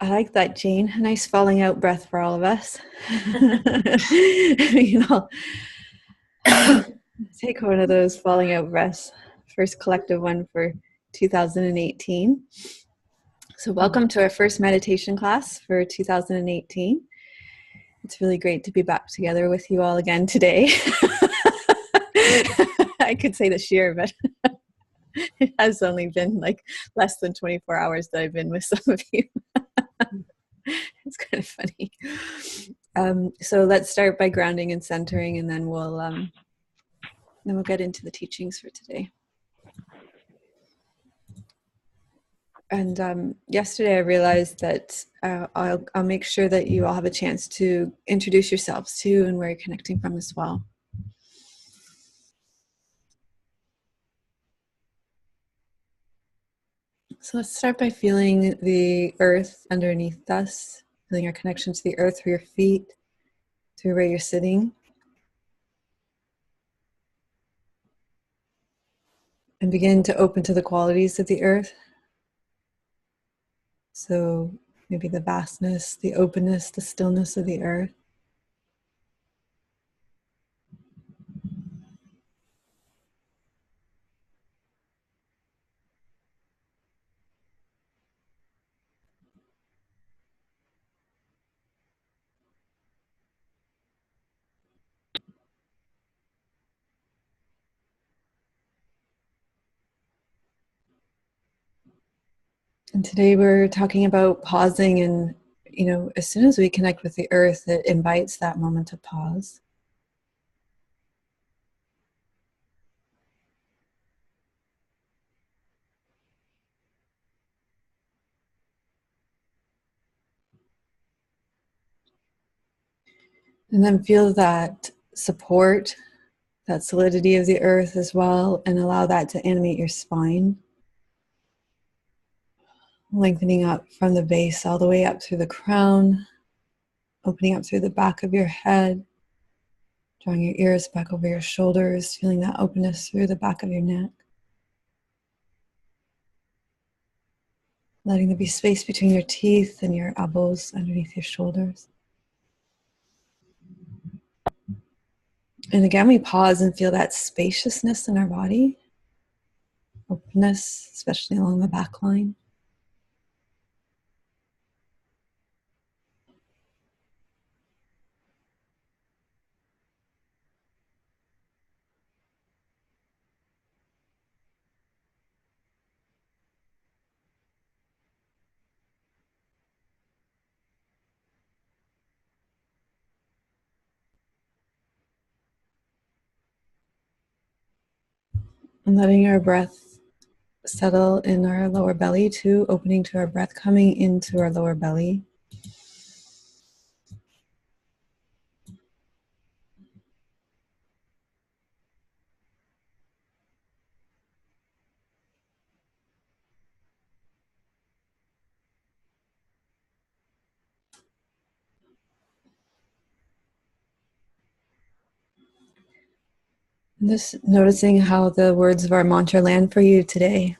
I like that, Jane. A nice falling out breath for all of us. you know, take one of those falling out breaths. First collective one for 2018. So welcome to our first meditation class for 2018. It's really great to be back together with you all again today. I could say this year, but it has only been like less than 24 hours that I've been with some of you. It's kind of funny. So let's start by grounding and centering, and then we'll get into the teachings for today. And yesterday I realized that I'll make sure that you all have a chance to introduce yourselves too and where you're connecting from as well. So let's start by feeling the earth underneath us, feeling our connection to the earth through your feet, through where you're sitting. And begin to open to the qualities of the earth. So maybe the vastness, the openness, the stillness of the earth. And today we're talking about pausing, and as soon as we connect with the earth, it invites that moment of pause. And then feel that support, that solidity of the earth as well, and allow that to animate your spine. Lengthening up from the base all the way up through the crown, opening up through the back of your head, drawing your ears back over your shoulders, feeling that openness through the back of your neck. Letting there be space between your teeth and your elbows underneath your shoulders. And again, we pause and feel that spaciousness in our body, openness, especially along the back line. And letting our breath settle in our lower belly too, opening to our breath coming into our lower belly. And just noticing how the words of our mantra land for you today.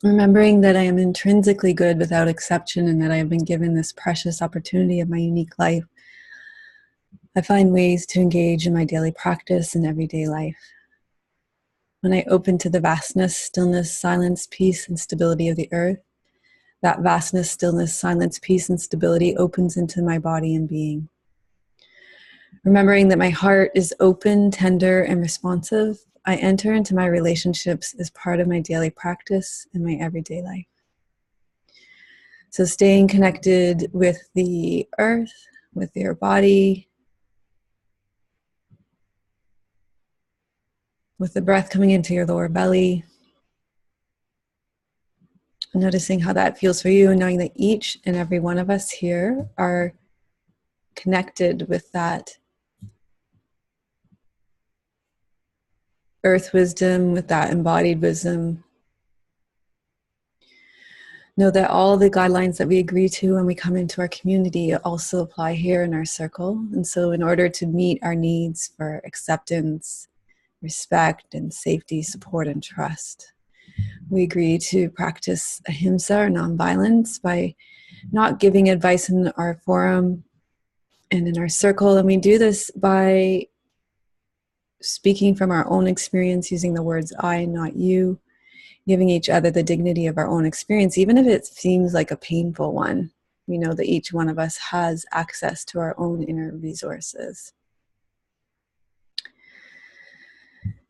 Remembering that I am intrinsically good without exception, and that I have been given this precious opportunity of my unique life. I find ways to engage in my daily practice and everyday life. When I open to the vastness, stillness, silence, peace, and stability of the earth, that vastness, stillness, silence, peace, and stability opens into my body and being. Remembering that my heart is open, tender, and responsive, I enter into my relationships as part of my daily practice and my everyday life. So staying connected with the earth, with your body, with the breath coming into your lower belly, noticing how that feels for you, and knowing that each and every one of us here are connected with that earth wisdom, with that embodied wisdom. Know that all the guidelines that we agree to when we come into our community also apply here in our circle. And so in order to meet our needs for acceptance, respect, and safety, support, and trust, we agree to practice ahimsa, or nonviolence, by not giving advice in our forum and in our circle. And we do this by speaking from our own experience, using the words I, not you, giving each other the dignity of our own experience, even if it seems like a painful one. We know that each one of us has access to our own inner resources.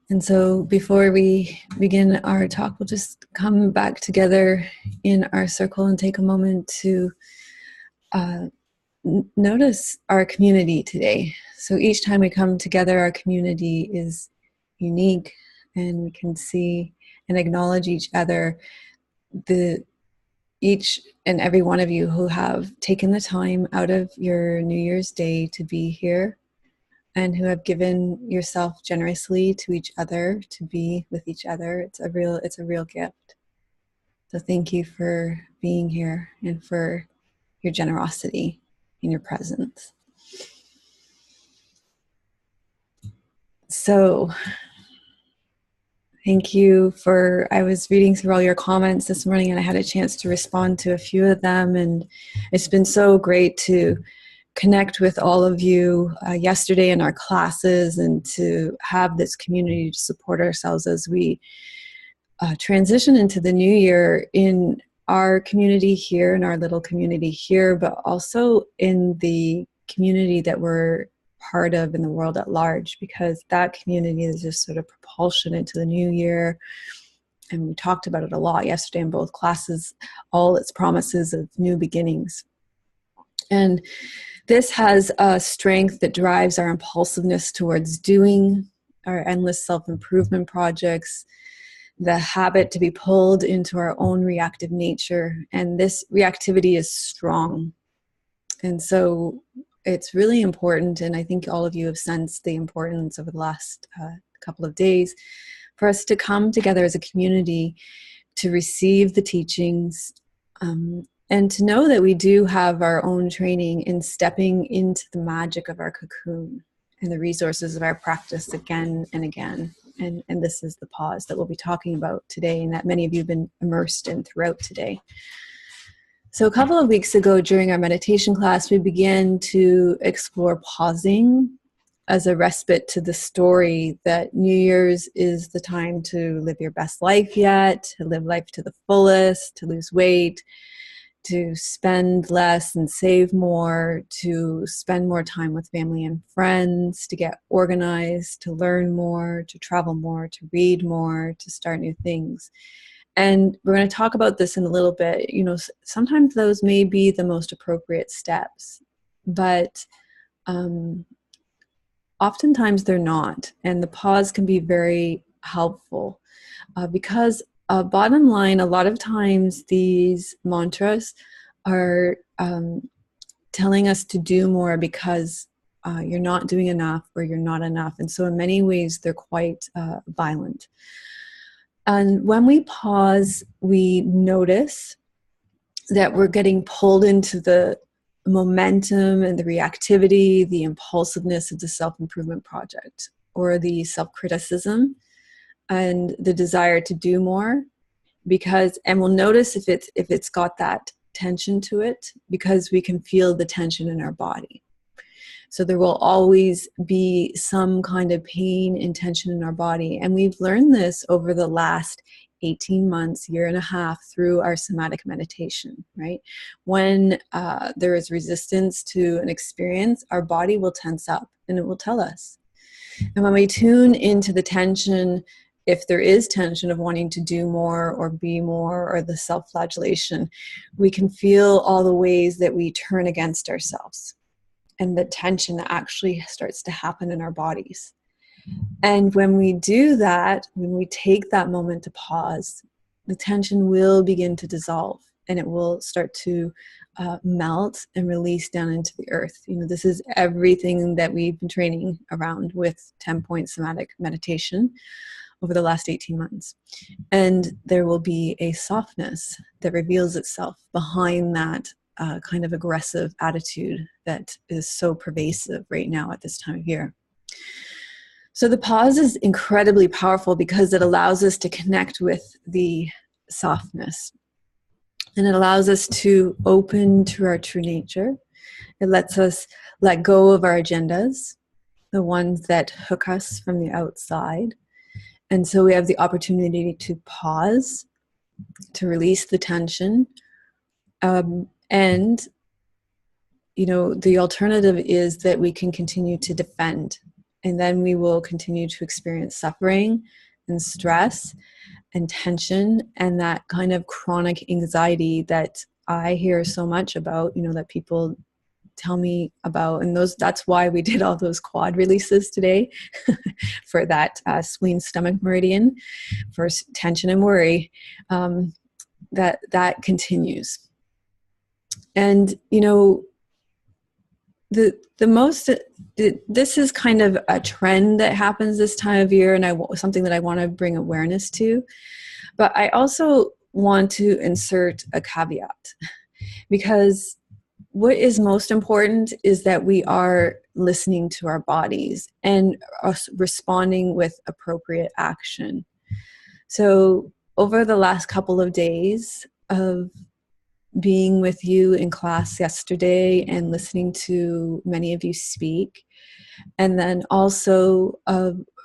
And so before we begin our talk, we'll just come back together in our circle and take a moment to notice our community today. So each time we come together, our community is unique, and we can see and acknowledge each other, each and every one of you who have taken the time out of your New Year's Day to be here, and who have given yourself generously to each other, to be with each other. It's a real gift. So thank you for being here and for your generosity in your presence. So thank you for, I was reading through all your comments this morning and I had a chance to respond to a few of them, and it's been so great to connect with all of you yesterday in our classes, and to have this community to support ourselves as we transition into the new year in our community here, in our little community here, but also in the community that we're part of in the world at large, because that community is just sort of propulsion into the new year. And we talked about it a lot yesterday in both classes, all its promises of new beginnings. And this has a strength that drives our impulsiveness towards doing, our endless self-improvement projects, the habit to be pulled into our own reactive nature. And this reactivity is strong. And so it's really important, and I think all of you have sensed the importance over the last couple of days, for us to come together as a community to receive the teachings, and to know that we do have our own training in stepping into the magic of our cocoon and the resources of our practice again and again. And this is the pause that we'll be talking about today, and that many of you have been immersed in throughout today. So a couple of weeks ago during our meditation class, we began to explore pausing as a respite to the story that New Year's is the time to live your best life yet, to live life to the fullest, to lose weight, to spend less and save more, to spend more time with family and friends, to get organized, to learn more, to travel more, to read more, to start new things. And we're going to talk about this in a little bit. You know, sometimes those may be the most appropriate steps, but oftentimes they're not. And the pause can be very helpful because bottom line, a lot of times these mantras are telling us to do more because you're not doing enough or you're not enough. And so in many ways, they're quite violent. And when we pause, we notice that we're getting pulled into the momentum and the reactivity, the impulsiveness of the self-improvement project, or the self-criticism and the desire to do more, and we'll notice if it's got that tension to it, because we can feel the tension in our body. So there will always be some kind of pain and tension in our body. And we've learned this over the last 18 months, year and a half, through our somatic meditation, right? When there is resistance to an experience, our body will tense up and it will tell us. And when we tune into the tension, if there is tension of wanting to do more or be more, or the self-flagellation, we can feel all the ways that we turn against ourselves, and the tension that actually starts to happen in our bodies. And when we do that, when we take that moment to pause, the tension will begin to dissolve, and it will start to melt and release down into the earth. You know, this is everything that we've been training around with 10-point somatic meditation over the last 18 months. And there will be a softness that reveals itself behind that kind of aggressive attitude that is so pervasive right now at this time of year. So the pause is incredibly powerful because it allows us to connect with the softness. And it allows us to open to our true nature. It lets us let go of our agendas, the ones that hook us from the outside. And so we have the opportunity to pause, to release the tension. And, the alternative is that we can continue to defend. And then we will continue to experience suffering and stress and tension and that kind of chronic anxiety that I hear so much about, that people tell me about. And that's why we did all those quad releases today for that spleen stomach meridian, for tension and worry, that continues. And, this is kind of a trend that happens this time of year, and something that I want to bring awareness to. But I also want to insert a caveat, because what is most important is that we are listening to our bodies and responding with appropriate action. So over the last couple of days of being with you in class yesterday and listening to many of you speak, and then also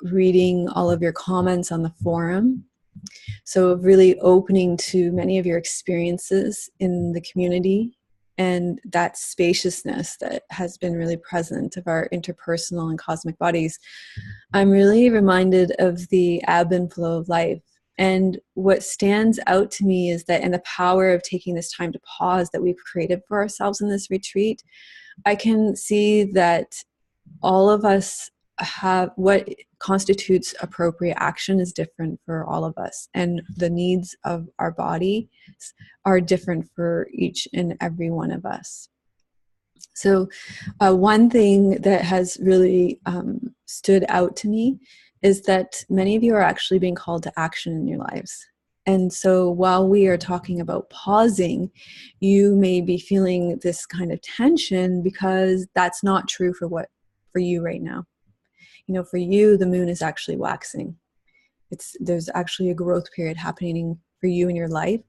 reading all of your comments on the forum, so really opening to many of your experiences in the community and that spaciousness that has been really present of our interpersonal and cosmic bodies, I'm really reminded of the ebb and flow of life. And what stands out to me is that, and the power of taking this time to pause that we've created for ourselves in this retreat, I can see that all of us have what constitutes appropriate action is different for all of us, and the needs of our body are different for each and every one of us. So one thing that has really stood out to me is that many of you are actually being called to action in your lives. And so while we are talking about pausing, you may be feeling this kind of tension because that's not true for you right now. For you, the moon is actually waxing. There's actually a growth period happening for you in your life,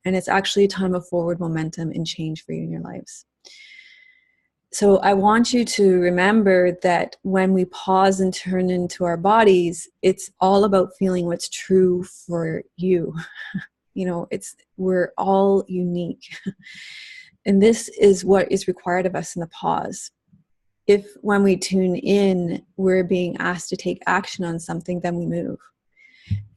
and it's actually a time of forward momentum and change for you in your lives. So I want you to remember that when we pause and turn into our bodies, it's all about feeling what's true for you. We're all unique. And this is what is required of us in the pause. If when we tune in, we're being asked to take action on something, then we move.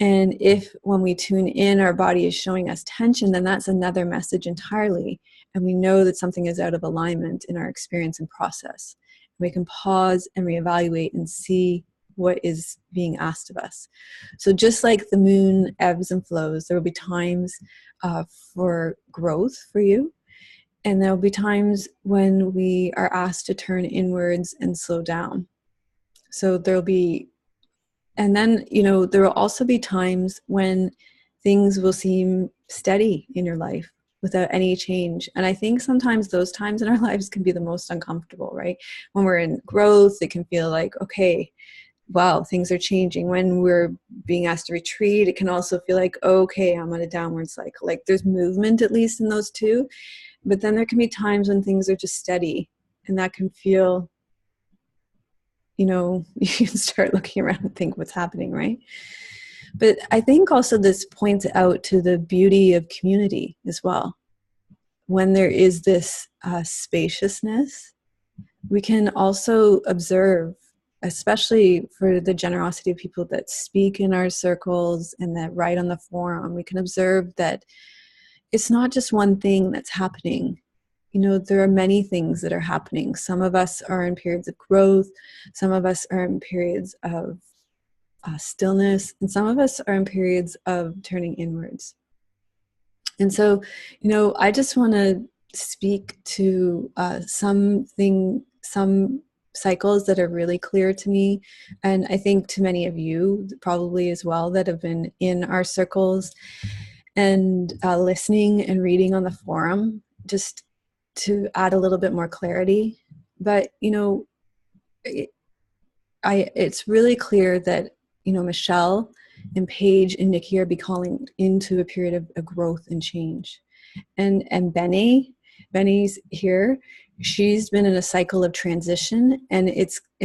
And if when we tune in, our body is showing us tension, then that's another message entirely. And we know that something is out of alignment in our experience and process. We can pause and reevaluate and see what is being asked of us. So just like the moon ebbs and flows, there will be times for growth for you. And there'll be times when we are asked to turn inwards and slow down. So there will also be times when things will seem steady in your life without any change. And I think sometimes those times in our lives can be the most uncomfortable, right? When we're in growth, it can feel like, okay, wow, things are changing. When we're being asked to retreat, it can also feel like, okay, I'm on a downward cycle. Like there's movement, at least in those two. But then there can be times when things are just steady, and that can feel, you can start looking around and think what's happening, right? But I think also this points out to the beauty of community as well. When there is this spaciousness, we can also observe, especially for the generosity of people that speak in our circles and that write on the forum, we can observe that it's not just one thing that's happening. There are many things that are happening. Some of us are in periods of growth. Some of us are in periods of stillness. And some of us are in periods of turning inwards. And so, I just want to speak to some cycles that are really clear to me. And I think to many of you probably as well that have been in our circles and listening and reading on the forum, just to add a little bit more clarity. But, it's really clear that, Michelle and Paige and Nikki are be calling into a period of growth and change. And Benny's here. She's been in a cycle of transition, and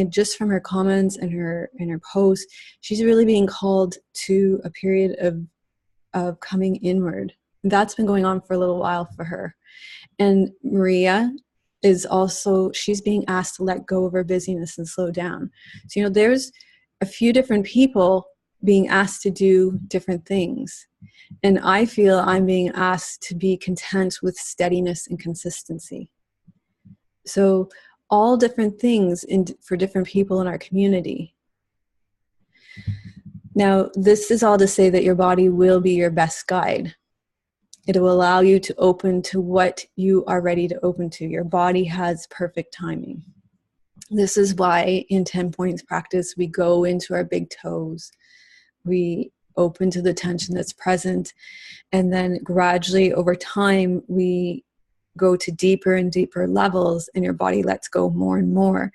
just from her comments and her posts, she's really being called to a period of coming inward. That's been going on for a little while for her. And Maria is also, she's being asked to let go of her busyness and slow down. So, there's a few different people being asked to do different things. And I feel I'm being asked to be content with steadiness and consistency. So all different things for different people in our community. Now, this is all to say that your body will be your best guide. It will allow you to open to what you are ready to open to. Your body has perfect timing. This is why in 10 points practice, we go into our big toes. We open to the tension that's present. And then gradually over time, we go to deeper and deeper levels, and your body lets go more and more.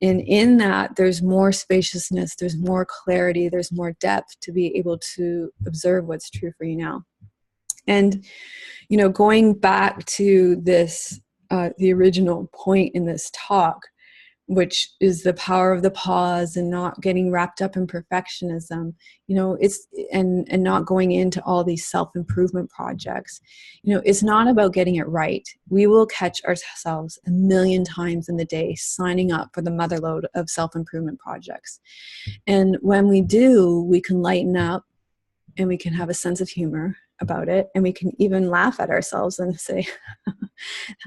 And in that, there's more spaciousness, there's more clarity, there's more depth to be able to observe what's true for you now. And, going back to this, the original point in this talk, which is the power of the pause and not getting wrapped up in perfectionism, it's and not going into all these self-improvement projects. It's not about getting it right. We will catch ourselves a million times in the day signing up for the motherload of self-improvement projects. And when we do, we can lighten up and we can have a sense of humor about it, and we can even laugh at ourselves and say,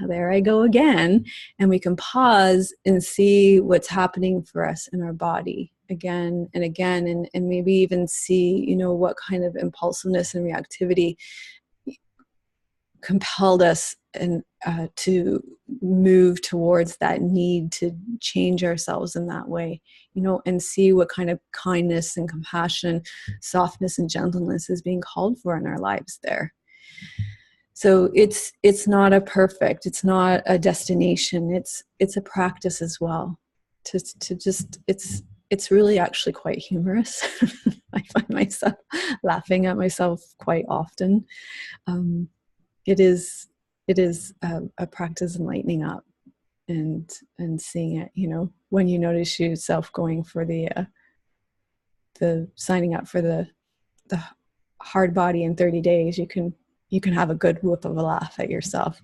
there I go again. And we can pause and see what's happening for us in our body again and again, and maybe even see, what kind of impulsiveness and reactivity compelled us and to move towards that need to change ourselves in that way, and see what kind of kindness and compassion, softness and gentleness is being called for in our lives there. So it's not it's not a destination. It's a practice as well. It's really actually quite humorous. I find myself laughing at myself quite often. It is a practice in lightening up and seeing it, when you notice yourself going for the signing up for the hard body in 30 days, you can have a good whoop of a laugh at yourself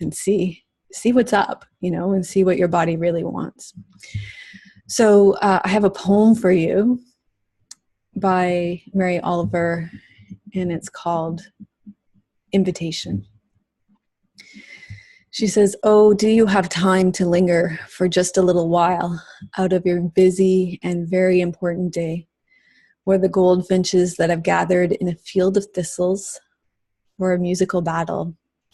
and see what's up, and see what your body really wants. So I have a poem for you by Mary Oliver, and it's called Invitation. She says, "Oh, do you have time to linger for just a little while out of your busy and very important day, where the goldfinches that have gathered in a field of thistles for a musical battle,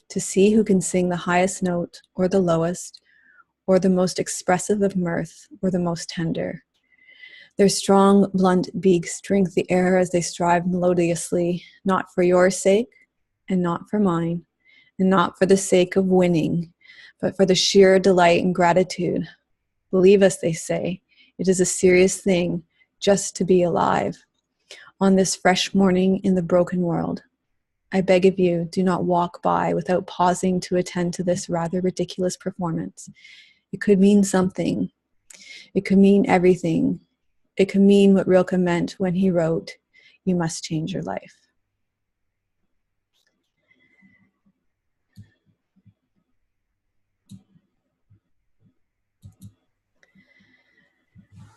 to see who can sing the highest note or the lowest, or the most expressive of mirth or the most tender. Their strong, blunt beaks drink the air as they strive melodiously, not for your sake and not for mine, and not for the sake of winning, but for the sheer delight and gratitude. Believe us," they say, "it is a serious thing just to be alive. On this fresh morning in the broken world, I beg of you, do not walk by without pausing to attend to this rather ridiculous performance. It could mean something. It could mean everything. It could mean what Rilke meant when he wrote, 'You must change your life.'"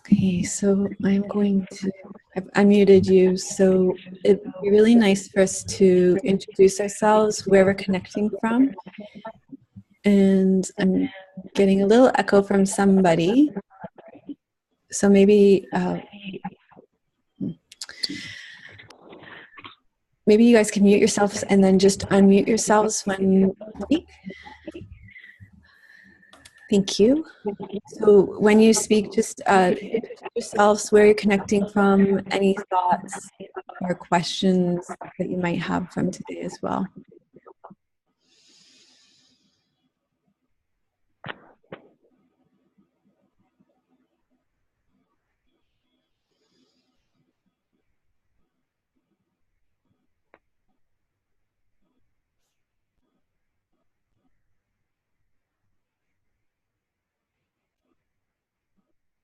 Okay, so I've unmuted you, so it'd be really nice for us to introduce ourselves, where we're connecting from. And I'm getting a little echo from somebody. So maybe you guys can mute yourselves and then just unmute yourselves when you speak. Thank you. So when you speak, just introduce yourselves, where you're connecting from, any thoughts or questions that you might have from today as well.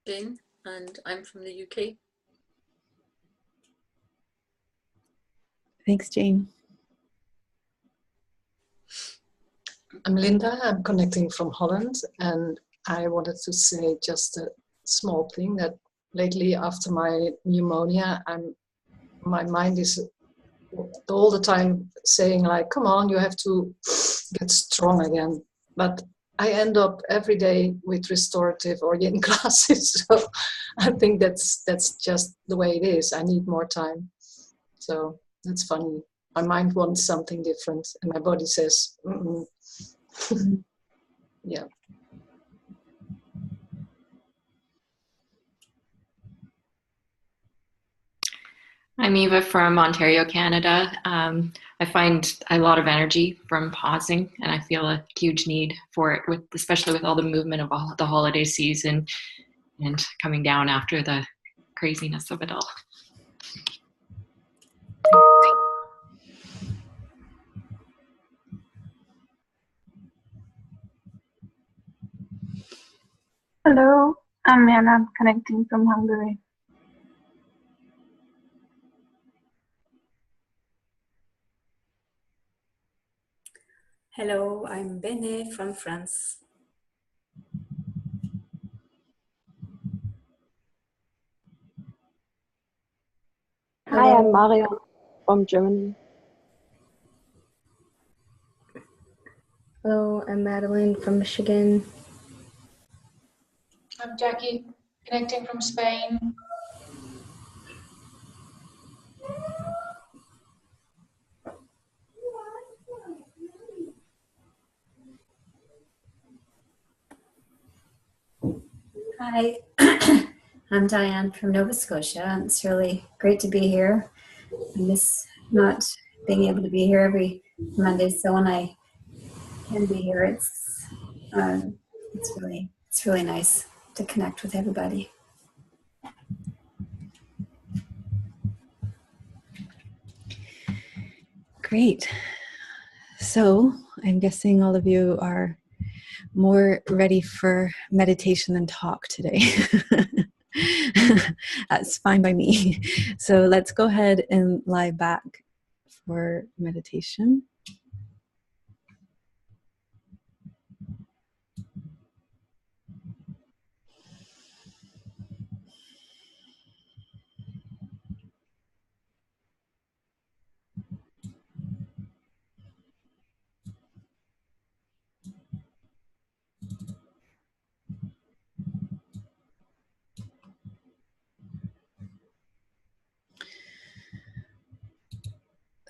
Jane, and I'm from the UK. Thanks, Jane. I'm Linda. I'm connecting from Holland, and I wanted to say just a small thing that lately after my pneumonia, my mind is all the time saying like, come on, you have to get strong again. But I end up every day with restorative or yin classes. So I think that's just the way it is. I need more time. So that's funny. My mind wants something different and my body says, mm-mm. Yeah. I'm Eva from Ontario, Canada. I find a lot of energy from pausing, and I feel a huge need for it, especially with all the movement of all the holiday season and coming down after the craziness of it all. Hello, I'm Yana, connecting from Hungary. Hello, I'm Bene from France. Hi, I'm Marion from Germany. Hello, I'm Madeline from Michigan. I'm Jackie, connecting from Spain. Hi, I'm Diane from Nova Scotia. It's really great to be here. I miss not being able to be here every Monday, so when I can be here, it's really nice to connect with everybody. Great. So I'm guessing all of you are more ready for meditation than talk today. That's fine by me. So let's go ahead and lie back for meditation.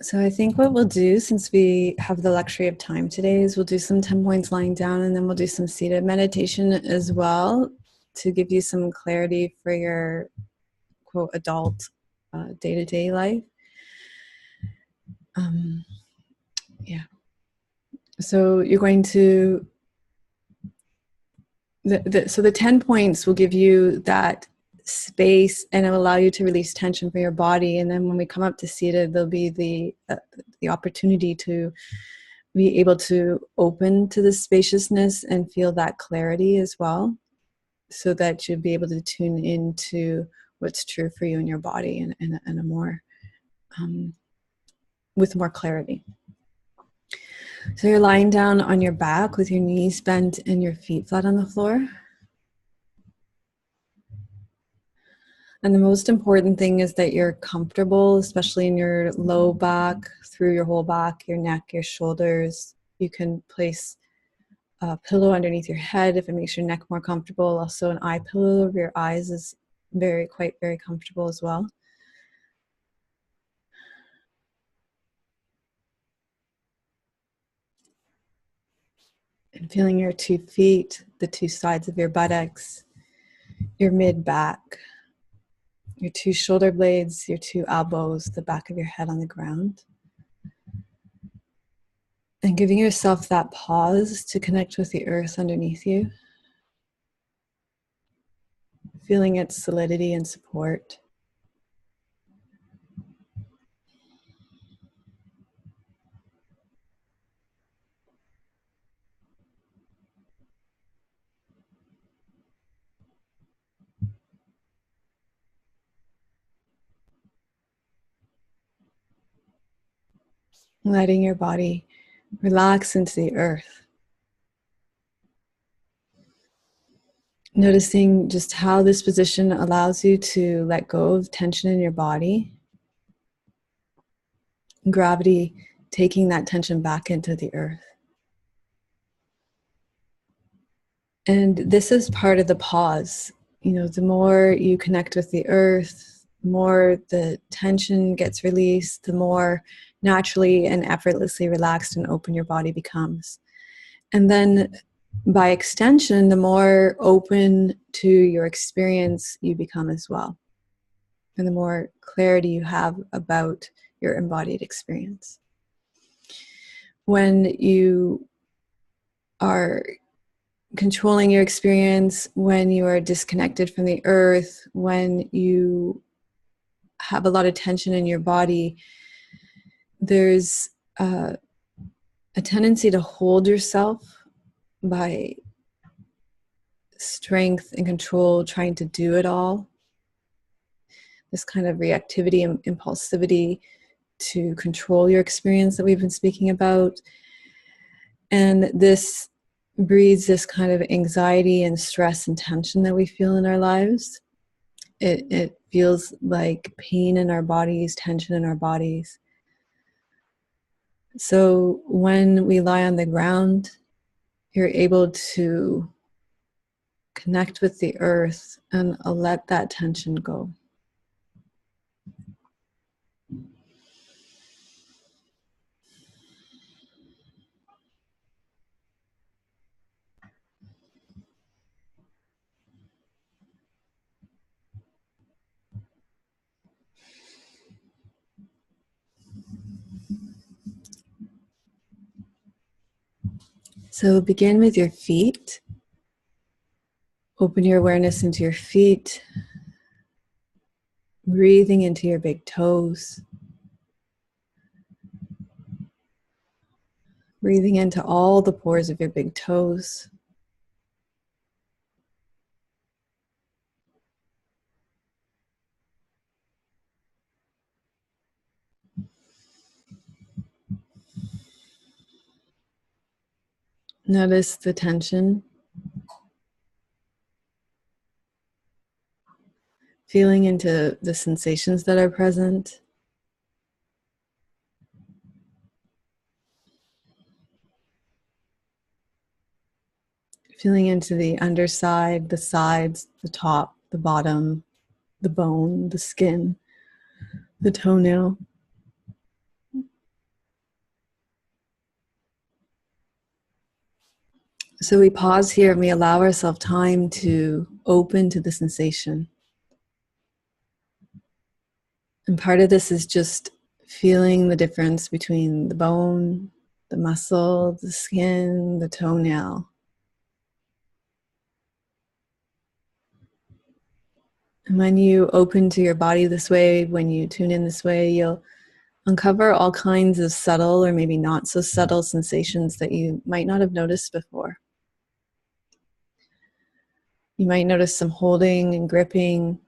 So I think what we'll do, since we have the luxury of time today, is we'll do some 10 points lying down, and then we'll do some seated meditation as well to give you some clarity for your, quote, adult day-to-day life. Yeah. So you're going to, so the 10 points will give you that space, and it will allow you to release tension from your body. And then when we come up to seated, there'll be the opportunity to be able to open to the spaciousness and feel that clarity as well, so that you'll be able to tune into what's true for you in your body and a more with more clarity. So you're lying down on your back with your knees bent and your feet flat on the floor. And the most important thing is that you're comfortable, especially in your low back, through your whole back, your neck, your shoulders. You can place a pillow underneath your head if it makes your neck more comfortable. Also, an eye pillow over your eyes is very comfortable as well. And feeling your 2 feet, the 2 sides of your buttocks, your mid-back, your 2 shoulder blades, your 2 elbows, the back of your head on the ground. And giving yourself that pause to connect with the earth underneath you. Feeling its solidity and support. letting your body relax into the earth. Noticing just how this position allows you to let go of tension in your body. Gravity taking that tension back into the earth. And this is part of the pause. The more you connect with the earth, the more the tension gets released, the more naturally and effortlessly relaxed and open your body becomes. And then by extension, the more open to your experience you become as well. And the more clarity you have about your embodied experience. When you are controlling your experience, when you are disconnected from the earth, when you have a lot of tension in your body, there's a tendency to hold yourself by strength and control, trying to do it all. This kind of reactivity and impulsivity to control your experience that we've been speaking about. And this breeds this kind of anxiety and stress and tension that we feel in our lives. It feels like pain in our bodies, tension in our bodies. So when we lie on the ground, you're able to connect with the earth and let that tension go. So begin with your feet. Open your awareness into your feet, breathing into your big toes, breathing into all the pores of your big toes. Notice the tension. Feeling into the sensations that are present. Feeling into the underside, the sides, the top, the bottom, the bone, the skin, the toenail. So we pause here and we allow ourselves time to open to the sensation. And part of this is just feeling the difference between the bone, the muscle, the skin, the toenail. And when you open to your body this way, when you tune in this way, you'll uncover all kinds of subtle or maybe not so subtle sensations that you might not have noticed before. You might notice some holding and gripping.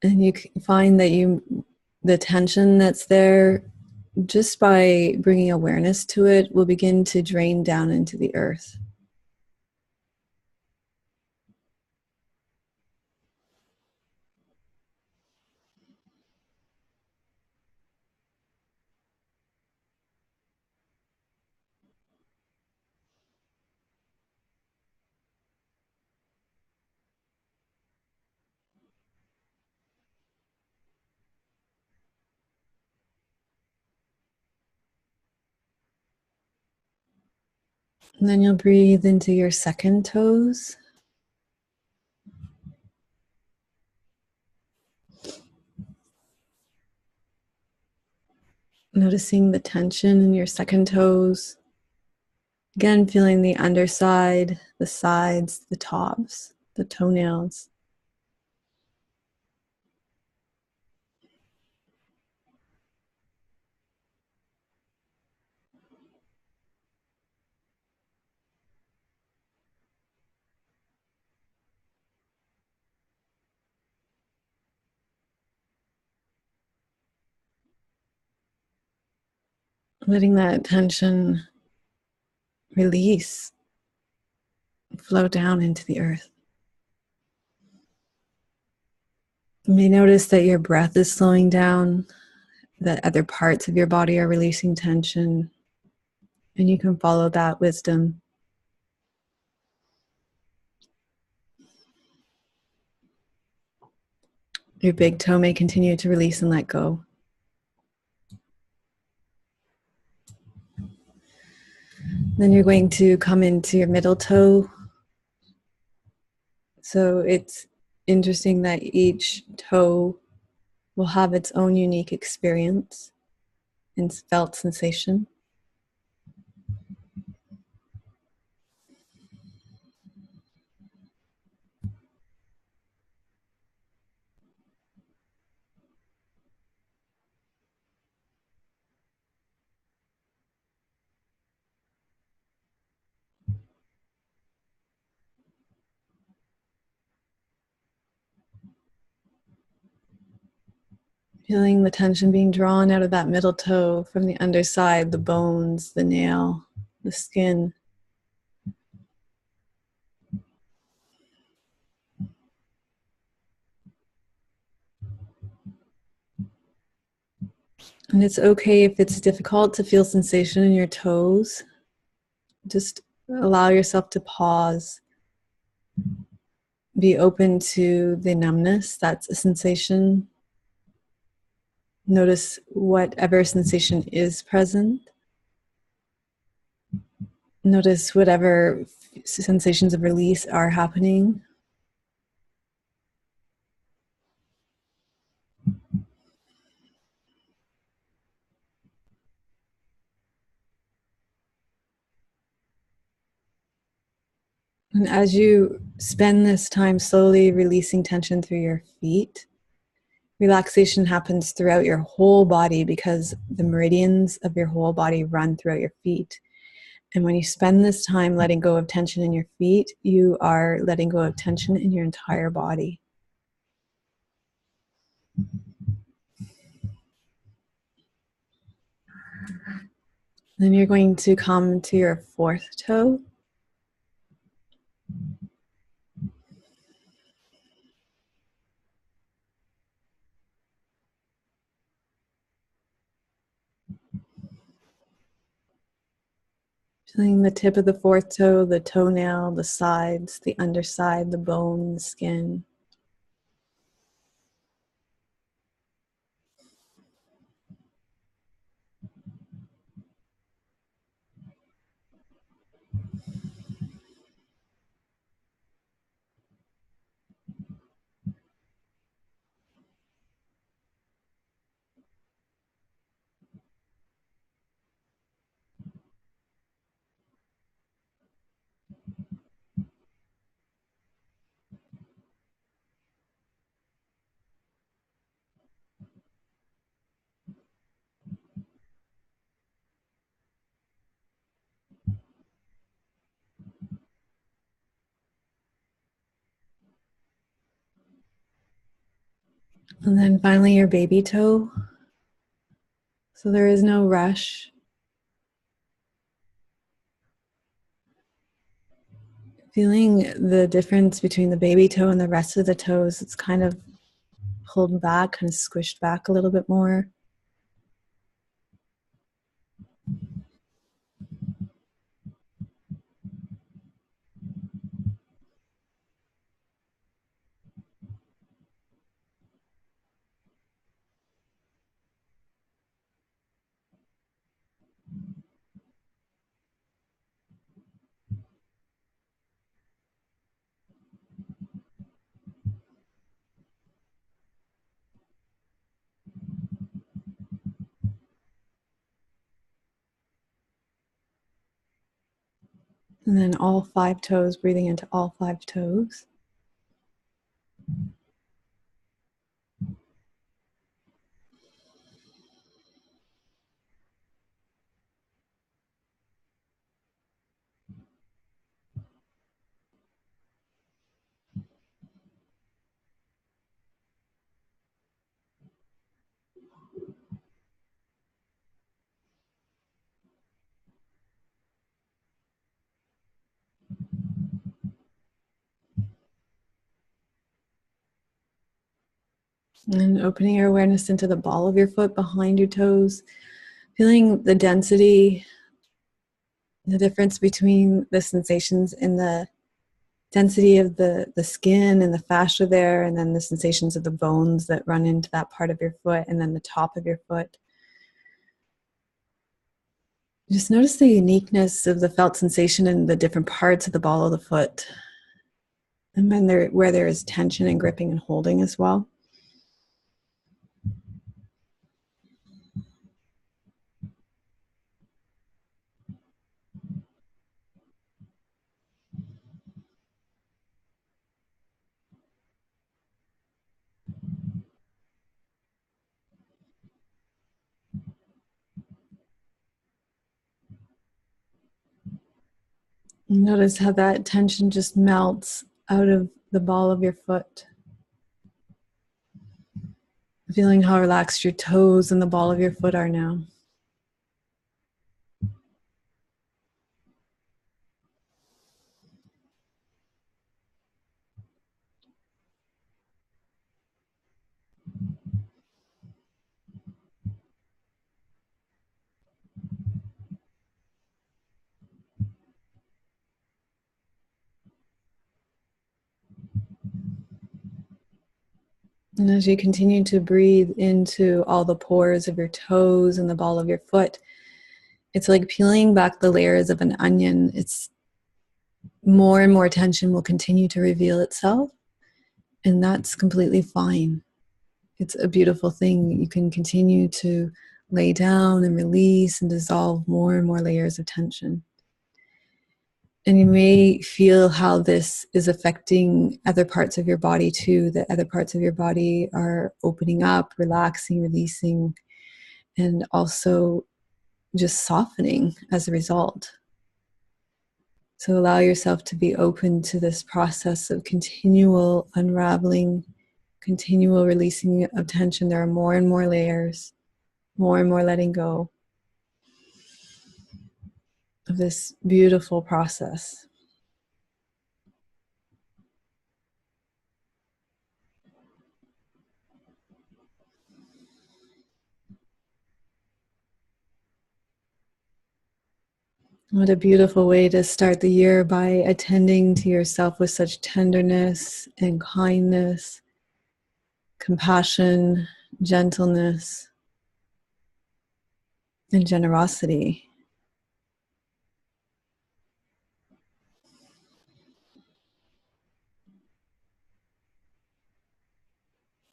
And you can find that the tension that's there, just by bringing awareness to it, will begin to drain down into the earth. And then you'll breathe into your second toes. Noticing the tension in your second toes. Again, feeling the underside, the sides, the tops, the toenails. letting that tension release, flow down into the earth. You may notice that your breath is slowing down, that other parts of your body are releasing tension, and you can follow that wisdom. Your big toe may continue to release and let go. Then you're going to come into your middle toe. So it's interesting that each toe will have its own unique experience and felt sensation. Feeling the tension being drawn out of that middle toe from the underside, the bones, the nail, the skin. And it's okay if it's difficult to feel sensation in your toes. Just allow yourself to pause. Be open to the numbness, that's a sensation. Notice whatever sensation is present. Notice whatever sensations of release are happening. And as you spend this time slowly releasing tension through your feet, relaxation happens throughout your whole body because the meridians of your whole body run throughout your feet. And when you spend this time letting go of tension in your feet, you are letting go of tension in your entire body. Then you're going to come to your fourth toe. Feeling the tip of the fourth toe, the toenail, the sides, the underside, the bone, the skin. And then finally your baby toe. So there is no rush. Feeling the difference between the baby toe and the rest of the toes, it's kind of pulled back, kind of squished back a little bit more. And then all 5 toes, breathing into all 5 toes. And opening your awareness into the ball of your foot behind your toes, feeling the density, the difference between the sensations in the density of the skin and the fascia there, and then the sensations of the bones that run into that part of your foot, and then the top of your foot. Just notice the uniqueness of the felt sensation in the different parts of the ball of the foot, and when where there is tension and gripping and holding as well. Notice how that tension just melts out of the ball of your foot. Feeling how relaxed your toes and the ball of your foot are now. And as you continue to breathe into all the pores of your toes and the ball of your foot, it's like peeling back the layers of an onion. It's more and more tension will continue to reveal itself, and that's completely fine. It's a beautiful thing. You can continue to lay down and release and dissolve more and more layers of tension. And you may feel how this is affecting other parts of your body too, that other parts of your body are opening up, relaxing, releasing, and also just softening as a result. So allow yourself to be open to this process of continual unraveling, continual releasing of tension. There are more and more layers, more and more letting go of this beautiful process. What a beautiful way to start the year, by attending to yourself with such tenderness and kindness, compassion, gentleness, and generosity.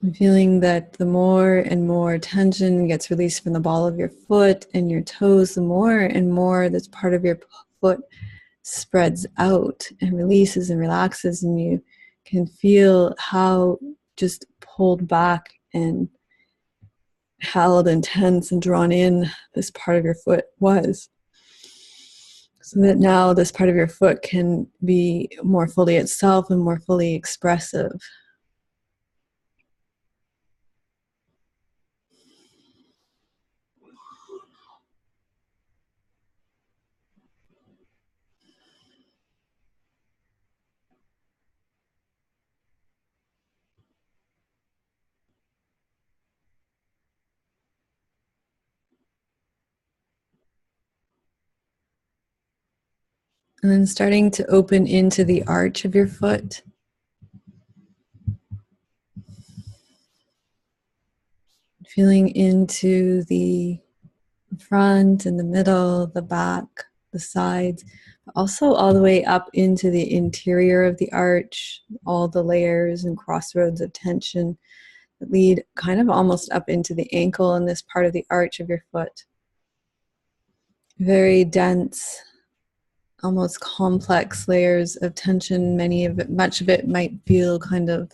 And feeling that the more and more tension gets released from the ball of your foot and your toes, the more and more this part of your foot spreads out and releases and relaxes, and you can feel how just pulled back and held and tense and drawn in this part of your foot was. So that now this part of your foot can be more fully itself and more fully expressive. And then starting to open into the arch of your foot. Feeling into the front and the middle, the back, the sides, but also all the way up into the interior of the arch, all the layers and crossroads of tension that lead kind of almost up into the ankle in this part of the arch of your foot. Very dense, almost complex layers of tension. Much of it might feel kind of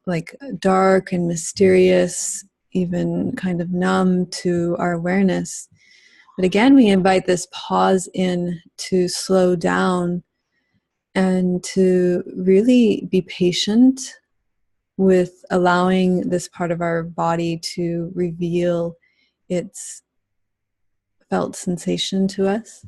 like dark and mysterious, even kind of numb to our awareness. But again, we invite this pause in to slow down and to really be patient with allowing this part of our body to reveal its felt sensation to us.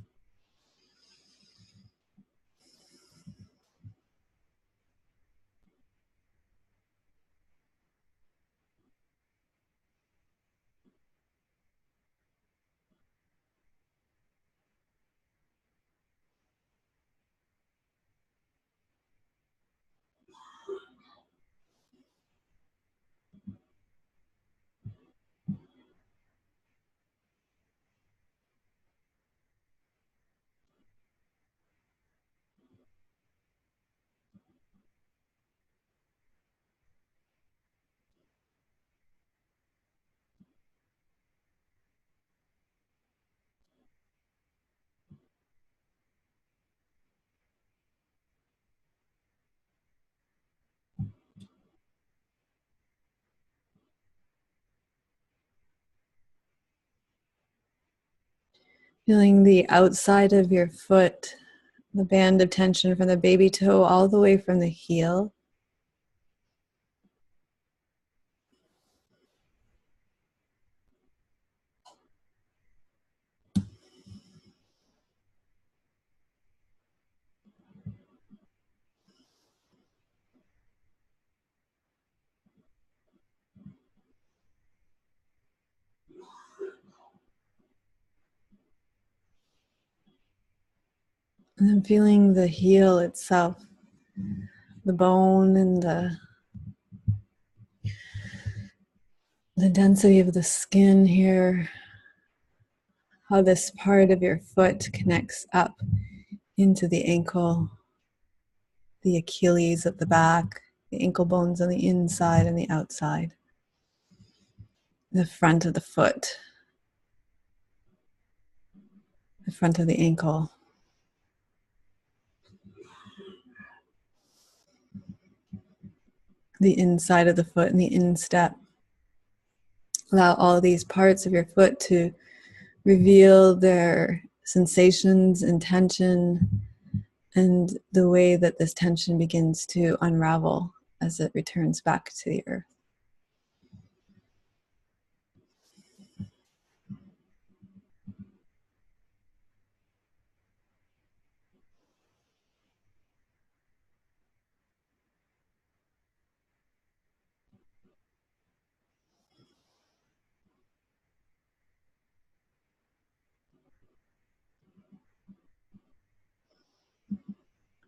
Feeling the outside of your foot, the band of tension from the baby toe all the way from the heel. And then feeling the heel itself, the bone and the density of the skin here, how this part of your foot connects up into the ankle, the Achilles at the back, the ankle bones on the inside and the outside, the front of the foot, the front of the ankle. The inside of the foot and the instep. Allow all these parts of your foot to reveal their sensations and tension and the way that this tension begins to unravel as it returns back to the earth.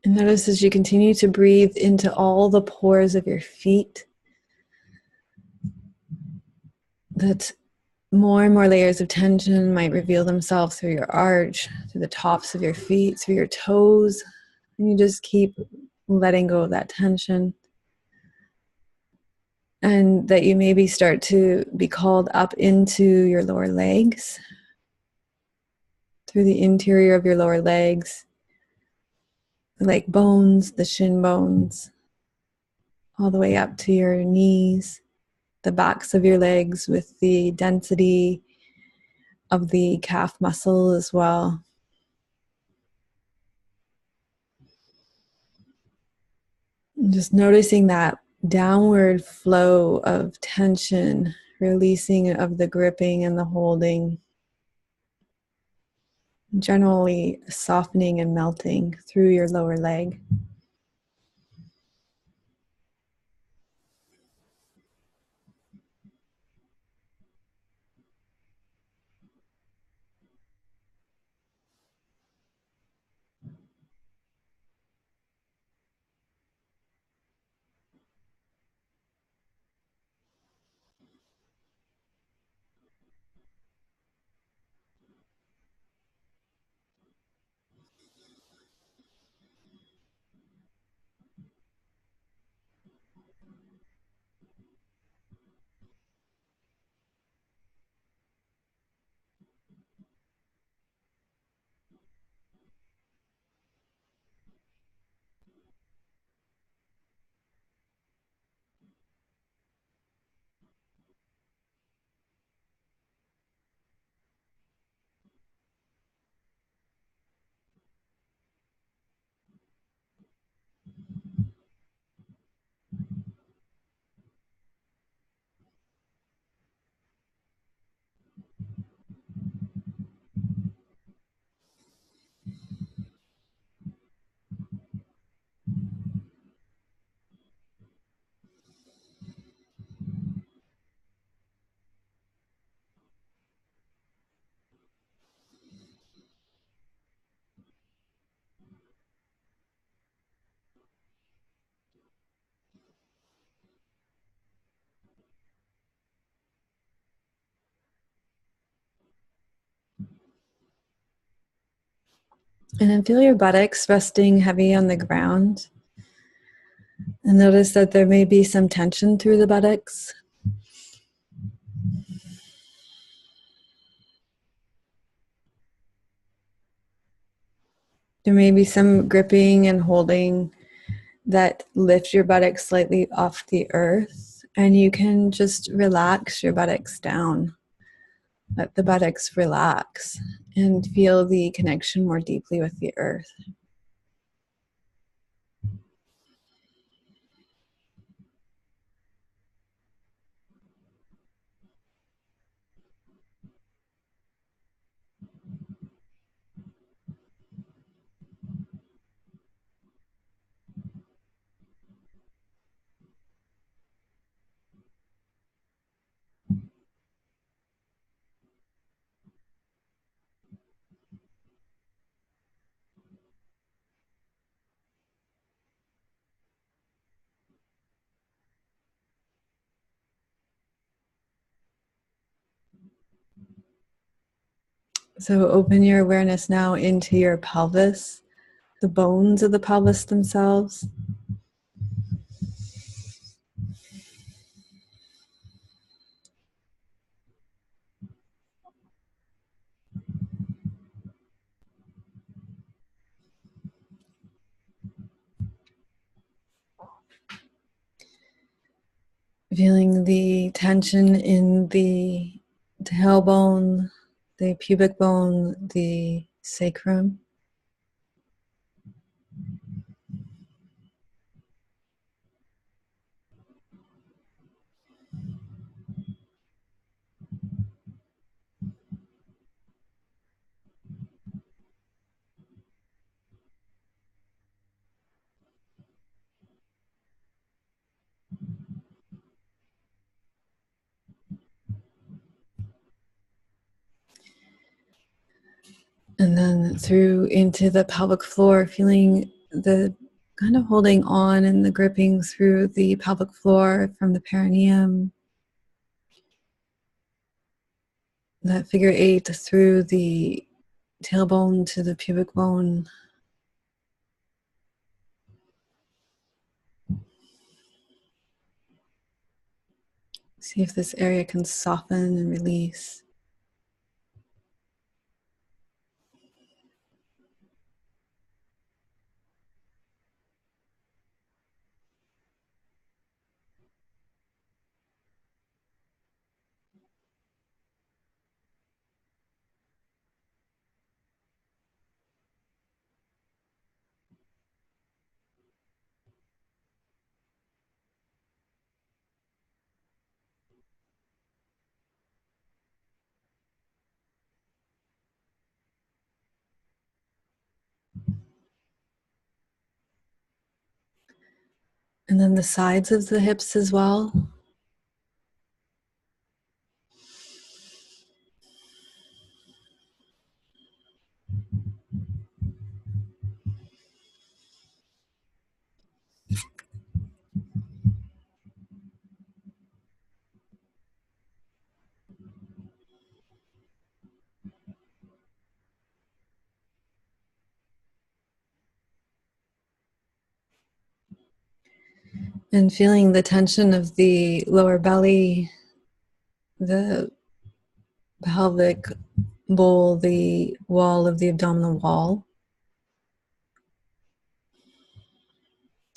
And notice as you continue to breathe into all the pores of your feet, that more and more layers of tension might reveal themselves through your arch, through the tops of your feet, through your toes. And you just keep letting go of that tension. And that you maybe start to be called up into your lower legs, through the interior of your lower legs, the leg bones, the shin bones, all the way up to your knees, the backs of your legs with the density of the calf muscle as well. And just noticing that downward flow of tension, releasing of the gripping and the holding, generally softening and melting through your lower leg. And then feel your buttocks resting heavy on the ground. And notice that there may be some tension through the buttocks. There may be some gripping and holding that lift your buttocks slightly off the earth. And you can just relax your buttocks down. Let the buttocks relax and feel the connection more deeply with the earth. So open your awareness now into your pelvis, the bones of the pelvis themselves. Feeling the tension in the tailbone, the pubic bone, the sacrum. And then through into the pelvic floor, feeling the kind of holding on and the gripping through the pelvic floor from the perineum. That figure 8 through the tailbone to the pubic bone. See if this area can soften and release. And then the sides of the hips as well. And feeling the tension of the lower belly, the pelvic bowl, the wall of the abdominal wall.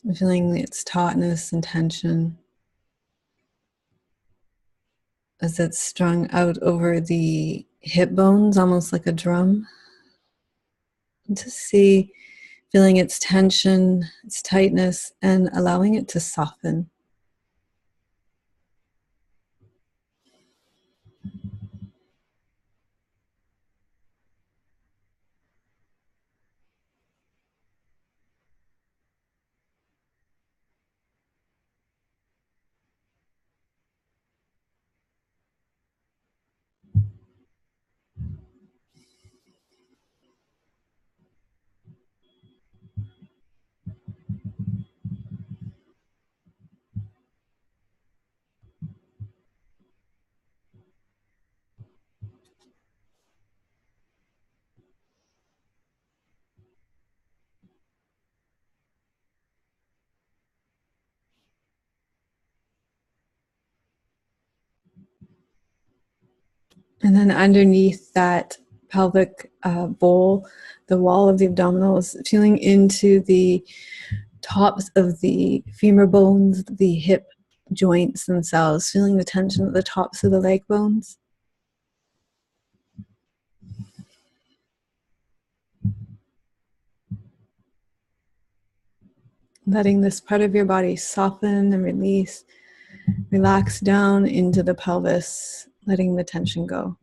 And feeling its tautness and tension as it's strung out over the hip bones, almost like a drum. And to see, feeling its tension, its tightness, and allowing it to soften. And then underneath that pelvic bowl, the wall of the abdominals, feeling into the tops of the femur bones, the hip joints themselves, feeling the tension at the tops of the leg bones. letting this part of your body soften and release, relax down into the pelvis, letting the tension go.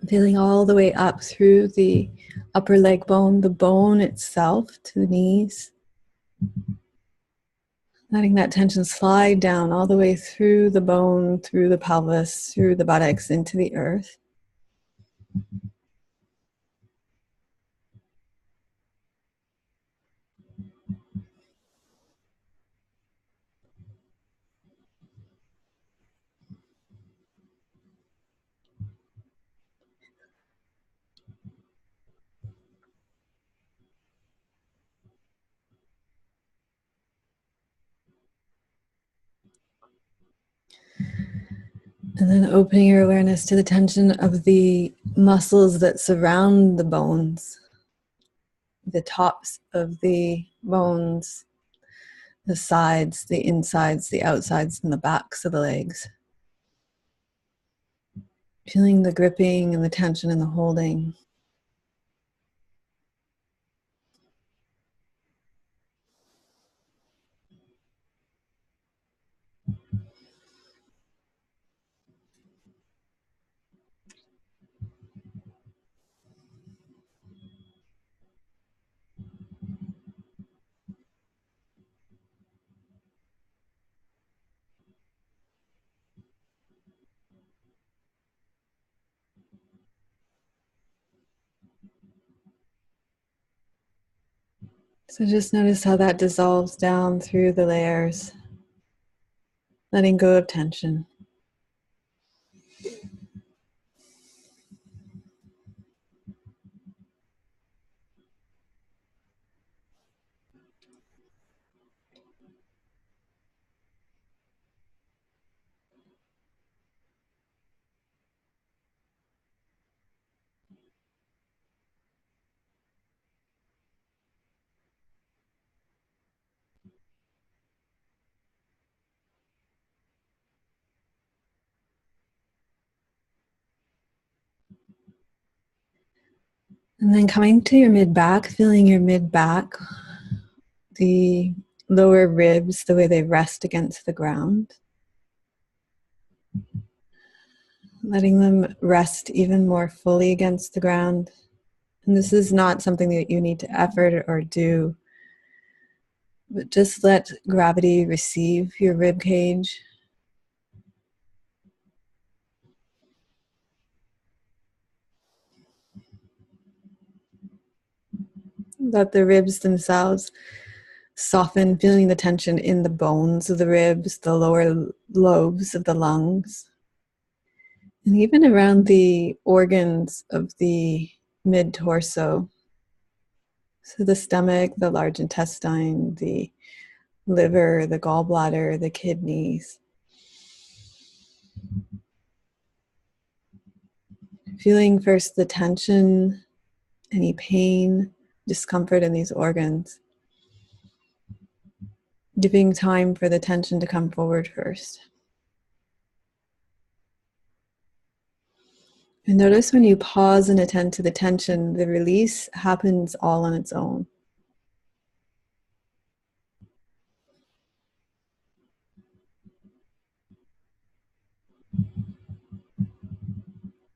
Feeling all the way up through the upper leg bone, the bone itself to the knees. Letting that tension slide down all the way through the bone, through the pelvis, through the buttocks, into the earth. And then opening your awareness to the tension of the muscles that surround the bones, the tops of the bones, the sides, the insides, the outsides, and the backs of the legs. Feeling the gripping and the tension and the holding. So just notice how that dissolves down through the layers, letting go of tension. And then coming to your mid-back, feeling your mid-back, the lower ribs, the way they rest against the ground. Letting them rest even more fully against the ground. And this is not something that you need to effort or do, but just let gravity receive your rib cage. Let the ribs themselves soften, feeling the tension in the bones of the ribs, the lower lobes of the lungs, and even around the organs of the mid-torso. So the stomach, the large intestine, the liver, the gallbladder, the kidneys. Feeling first the tension, any pain, discomfort in these organs. Giving time for the tension to come forward first. And notice when you pause and attend to the tension, the release happens all on its own.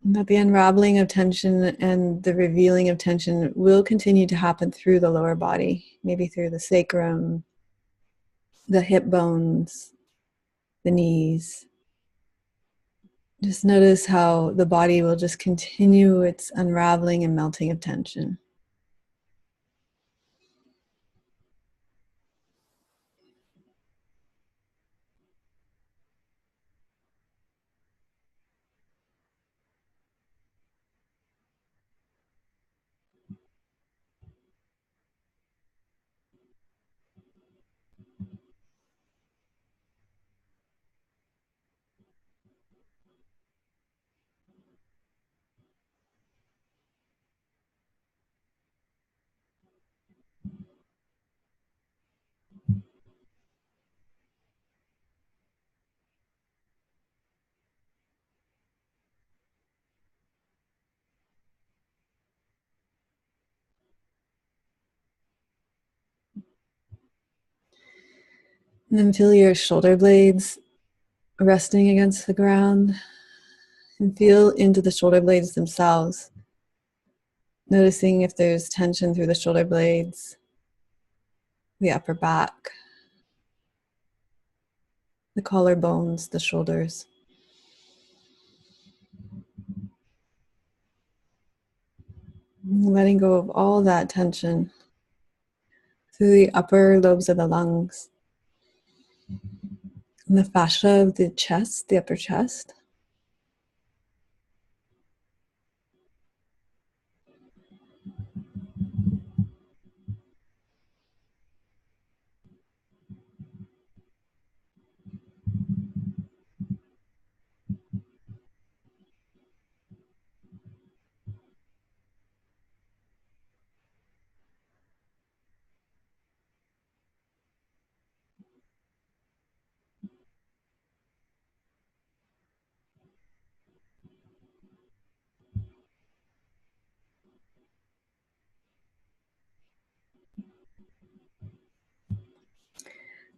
And that the unraveling of tension and the revealing of tension will continue to happen through the lower body, maybe through the sacrum, the hip bones, the knees. Just notice how the body will just continue its unraveling and melting of tension. And then feel your shoulder blades resting against the ground, and feel into the shoulder blades themselves, noticing if there's tension through the shoulder blades, the upper back, the collarbones, the shoulders. Letting go of all that tension through the upper lobes of the lungs and the fascia of the chest, the upper chest.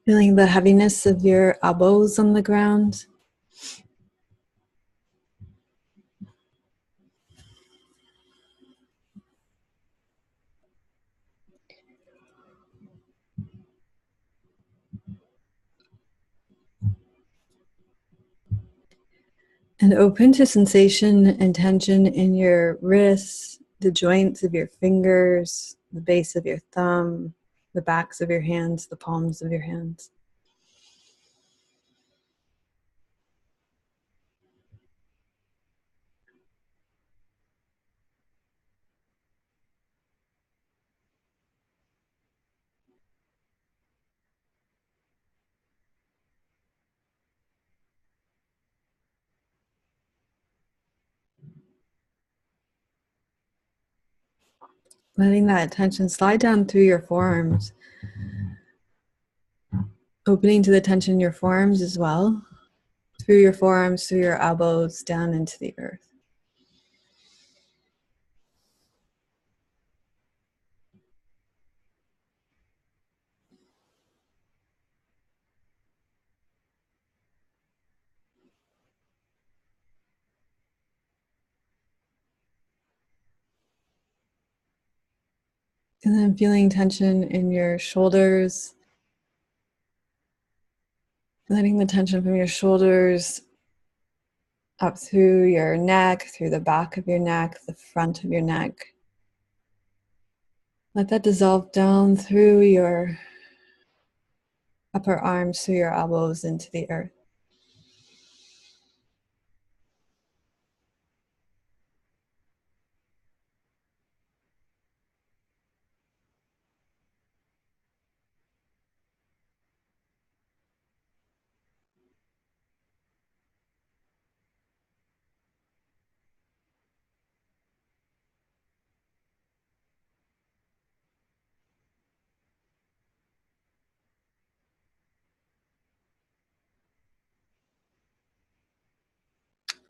Feeling the heaviness of your elbows on the ground. And open to sensation and tension in your wrists, the joints of your fingers, the base of your thumb, the backs of your hands, the palms of your hands. Letting that tension slide down through your forearms. Opening to the tension in your forearms as well. Through your forearms, through your elbows, down into the earth. And then feeling tension in your shoulders. Letting the tension from your shoulders up through your neck, through the back of your neck, the front of your neck. Let that dissolve down through your upper arms, through your elbows into the earth.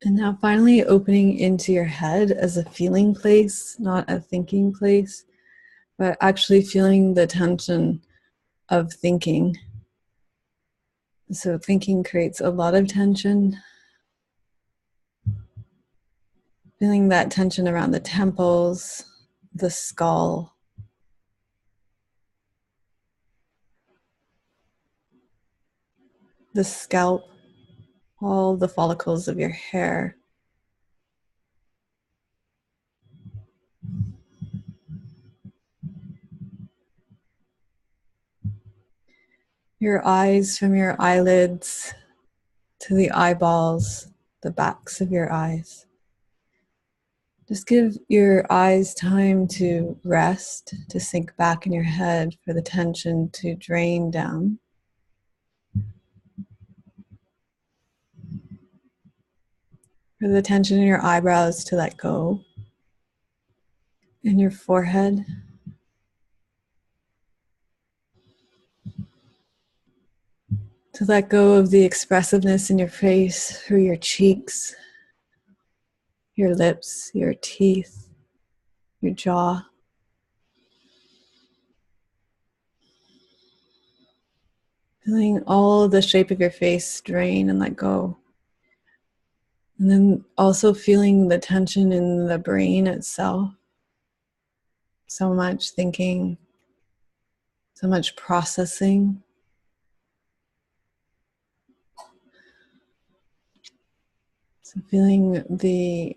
And now finally opening into your head as a feeling place, not a thinking place, but actually feeling the tension of thinking. So thinking creates a lot of tension. Feeling that tension around the temples, the skull, the scalp, all the follicles of your hair. Your eyes, from your eyelids to the eyeballs, the backs of your eyes. Just give your eyes time to rest, to sink back in your head, for the tension to drain down. For the tension in your eyebrows to let go. In your forehead. To let go of the expressiveness in your face, through your cheeks, your lips, your teeth, your jaw. Feeling all the shape of your face drain and let go. And then also feeling the tension in the brain itself. So much thinking, so much processing. So feeling the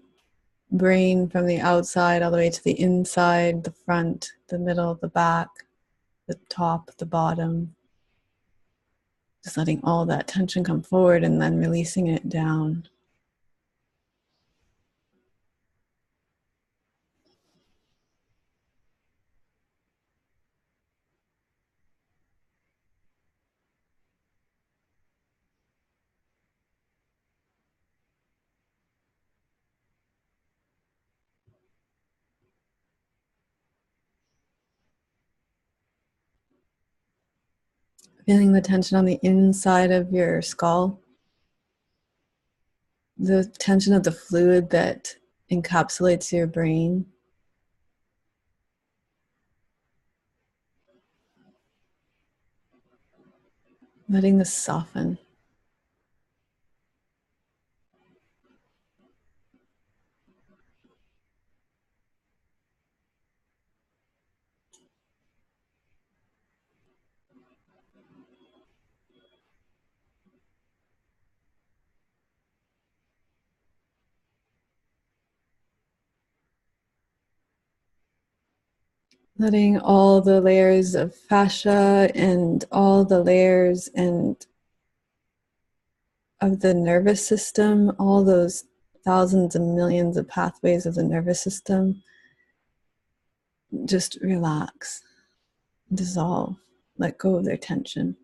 brain from the outside all the way to the inside, the front, the middle, the back, the top, the bottom. Just letting all that tension come forward and then releasing it down. Feeling the tension on the inside of your skull. The tension of the fluid that encapsulates your brain. Letting this soften. Letting all the layers of fascia and all the layers and of the nervous system, all those thousands and millions of pathways of the nervous system, just relax, dissolve, let go of their tension.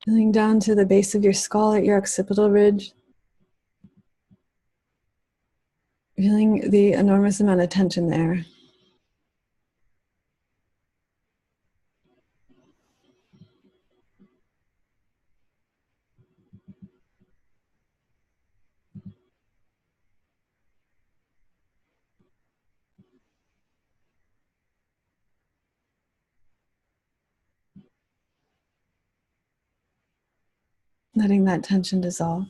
Feeling down to the base of your skull at your occipital ridge. Feeling the enormous amount of tension there. Letting that tension dissolve.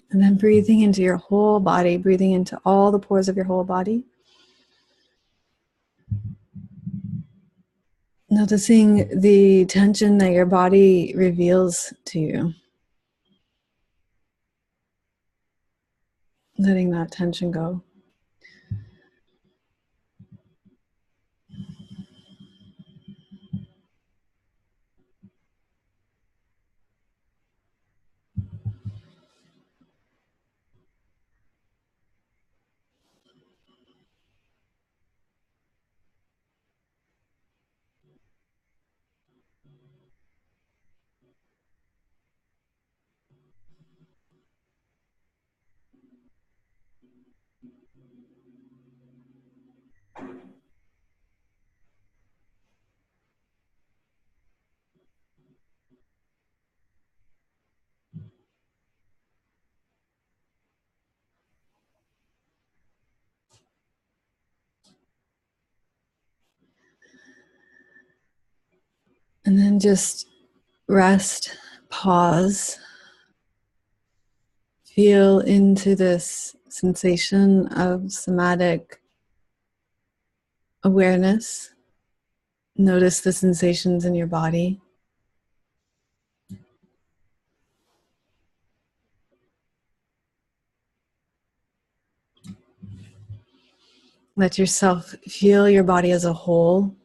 And then breathing into your whole body, breathing into all the pores of your whole body. Noticing the tension that your body reveals to you. Letting that tension go. And then just rest, pause, feel into this sensation of somatic awareness. Notice the sensations in your body. Let yourself feel your body as a whole.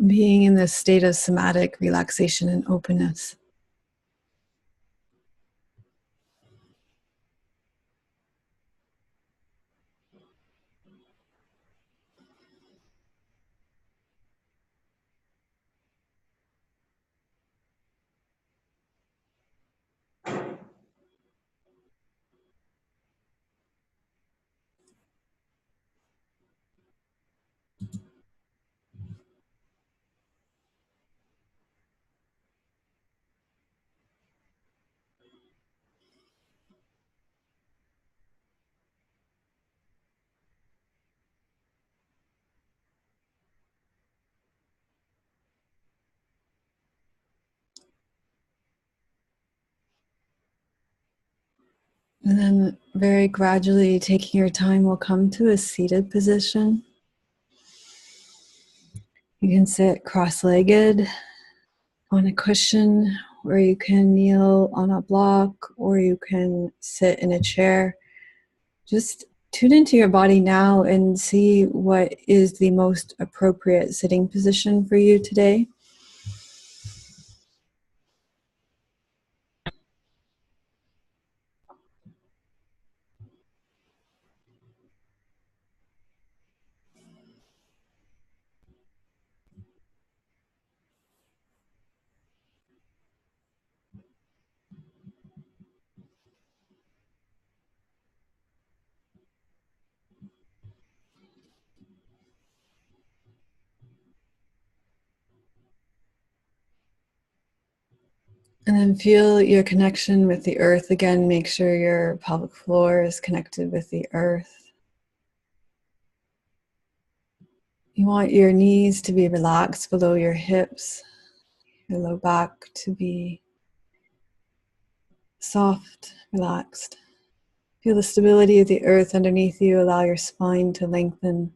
being in this state of somatic relaxation and openness. And then very gradually taking your time, we'll come to a seated position. You can sit cross-legged on a cushion, or you can kneel on a block, or you can sit in a chair. Just tune into your body now and see what is the most appropriate sitting position for you today. And then feel your connection with the earth again. Make sure your pelvic floor is connected with the earth. You want your knees to be relaxed below your hips, your low back to be soft, relaxed. Feel the stability of the earth underneath you. Allow your spine to lengthen.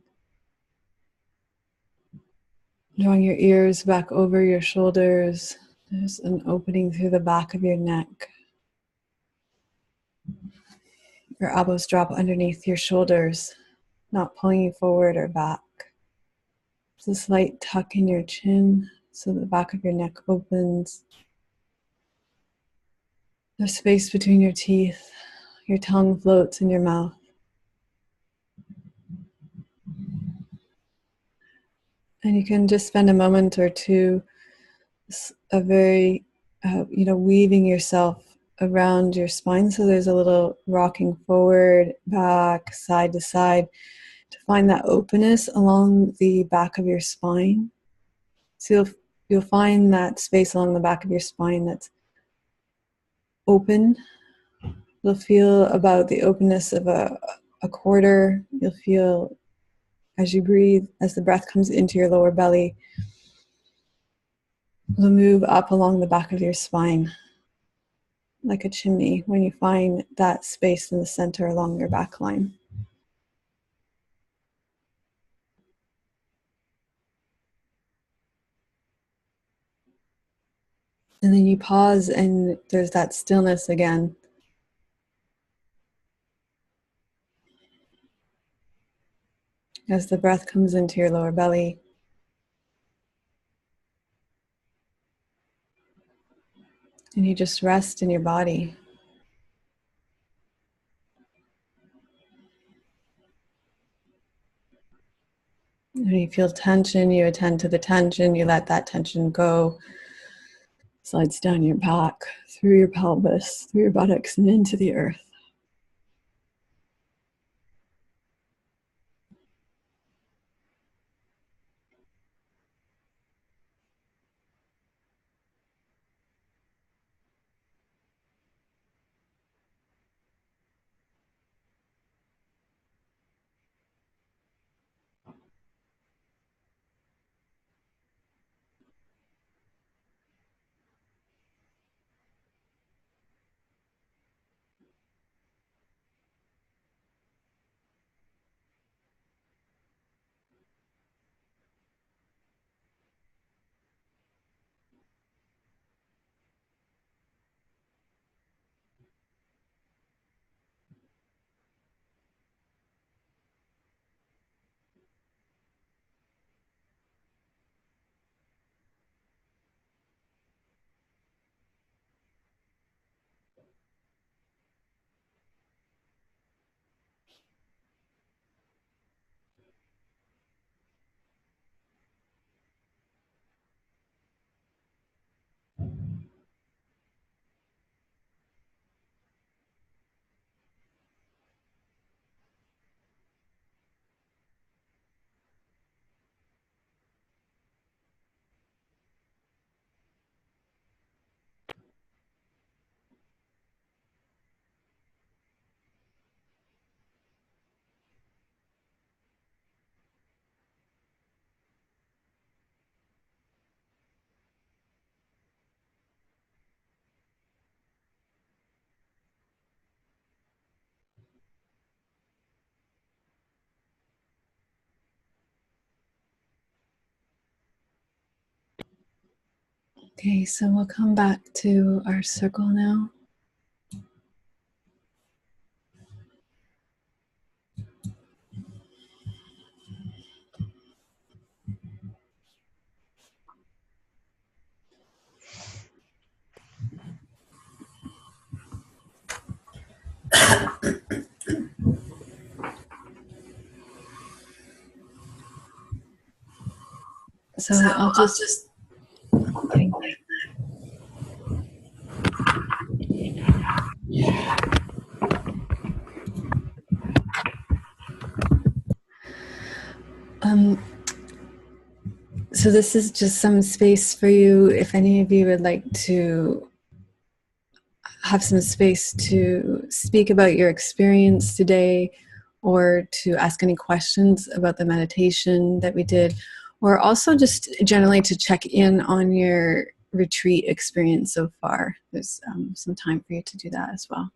Drawing your ears back over your shoulders. There's an opening through the back of your neck. Your elbows drop underneath your shoulders, not pulling you forward or back. There's a slight tuck in your chin, so the back of your neck opens. There's space between your teeth. Your tongue floats in your mouth. And you can just spend a moment or two weaving yourself around your spine. So there's a little rocking forward, back, side to side to find that openness along the back of your spine. So you'll find that space along the back of your spine that's open. You'll feel about the openness of a quarter. You'll feel as you breathe, as the breath comes into your lower belly, it'll move up along the back of your spine like a chimney when you find that space in the center along your back line. And then you pause and there's that stillness again. As the breath comes into your lower belly. And you just rest in your body. When you feel tension, you attend to the tension, you let that tension go. Slides down your back, through your pelvis, through your buttocks, and into the earth. Okay, so we'll come back to our circle now. So I'll just okay. So this is just some space for you, if any of you would like to have some space to speak about your experience today, or to ask any questions about the meditation that we did, or also just generally to check in on your retreat experience so far. There's some time for you to do that as well.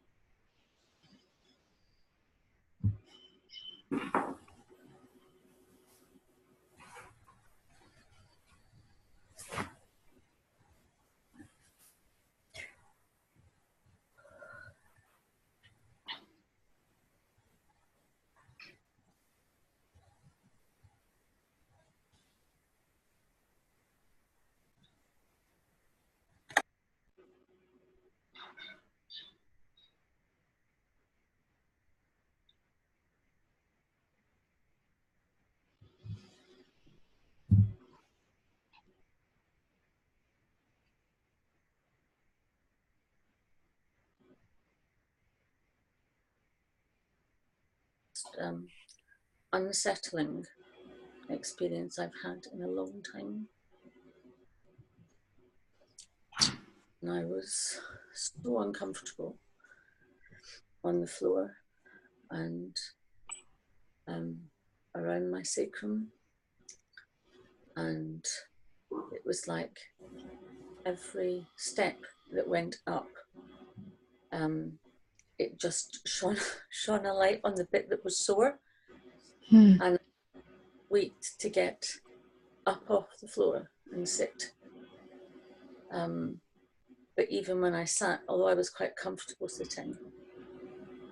Unsettling experience I've had in a long time. And I was so uncomfortable on the floor and around my sacrum. And it was like every step that went up, it just shone a light on the bit that was sore. And wait to get up off the floor and sit. But even when I sat, although I was quite comfortable sitting,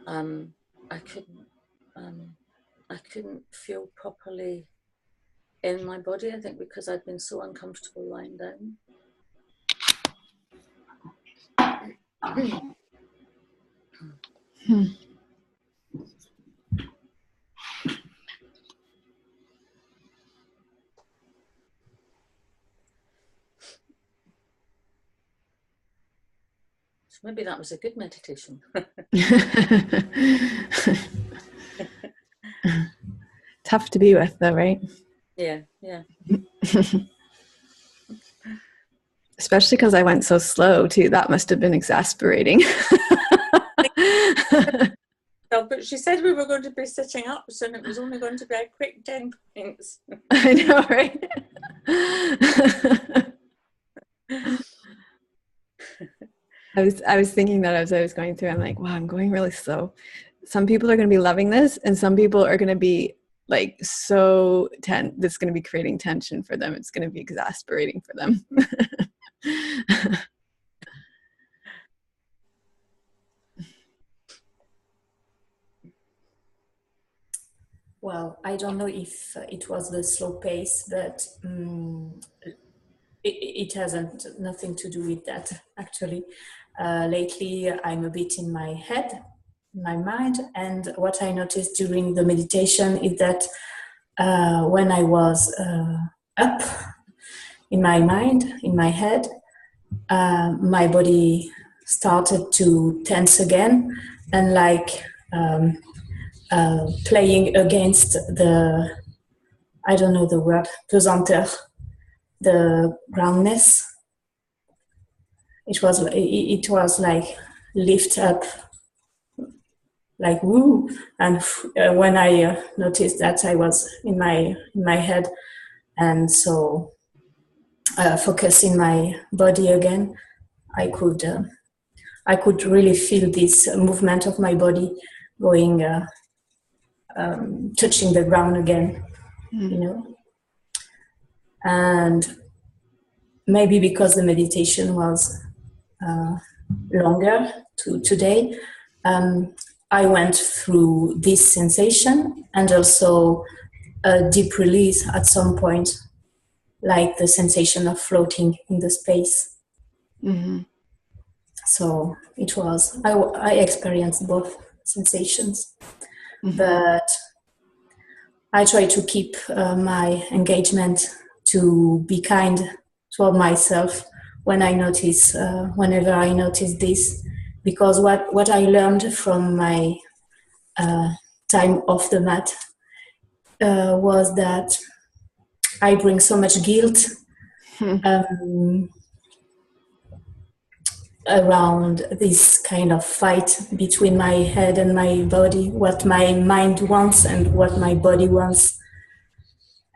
I couldn't feel properly in my body, I think because I'd been so uncomfortable lying down. So maybe that was a good meditation. Tough to be with though, right? Yeah, yeah. Especially because I went so slow too. That must have been exasperating. No, but she said we were going to be sitting up, so it was only going to be a quick 10 points. I know, right? I was thinking that as I was going through, I'm like, wow, I'm going really slow. Some people are going to be loving this, and some people are going to be like so tense. That's going to be creating tension for them. It's going to be exasperating for them. Well, I don't know if it was the slow pace, but it hasn't nothing to do with that, actually. Lately, I'm a bit in my head, in my mind, and what I noticed during the meditation is that when I was up in my mind, in my head, my body started to tense again, and like playing against the, I don't know the word, pesanteur, the groundness. It was like lift up, like woo. And when I noticed that, I was in my head, and so focus in my body again, I could really feel this movement of my body going, touching the ground again, you know. And maybe because the meditation was longer today, I went through this sensation and also a deep release at some point, like the sensation of floating in the space. Mm-hmm. So it was, I experienced both sensations, but I try to keep my engagement to be kind toward myself when I notice, whenever I notice this, because what I learned from my time off the mat was that I bring so much guilt around this kind of fight between my head and my body, what my mind wants and what my body wants.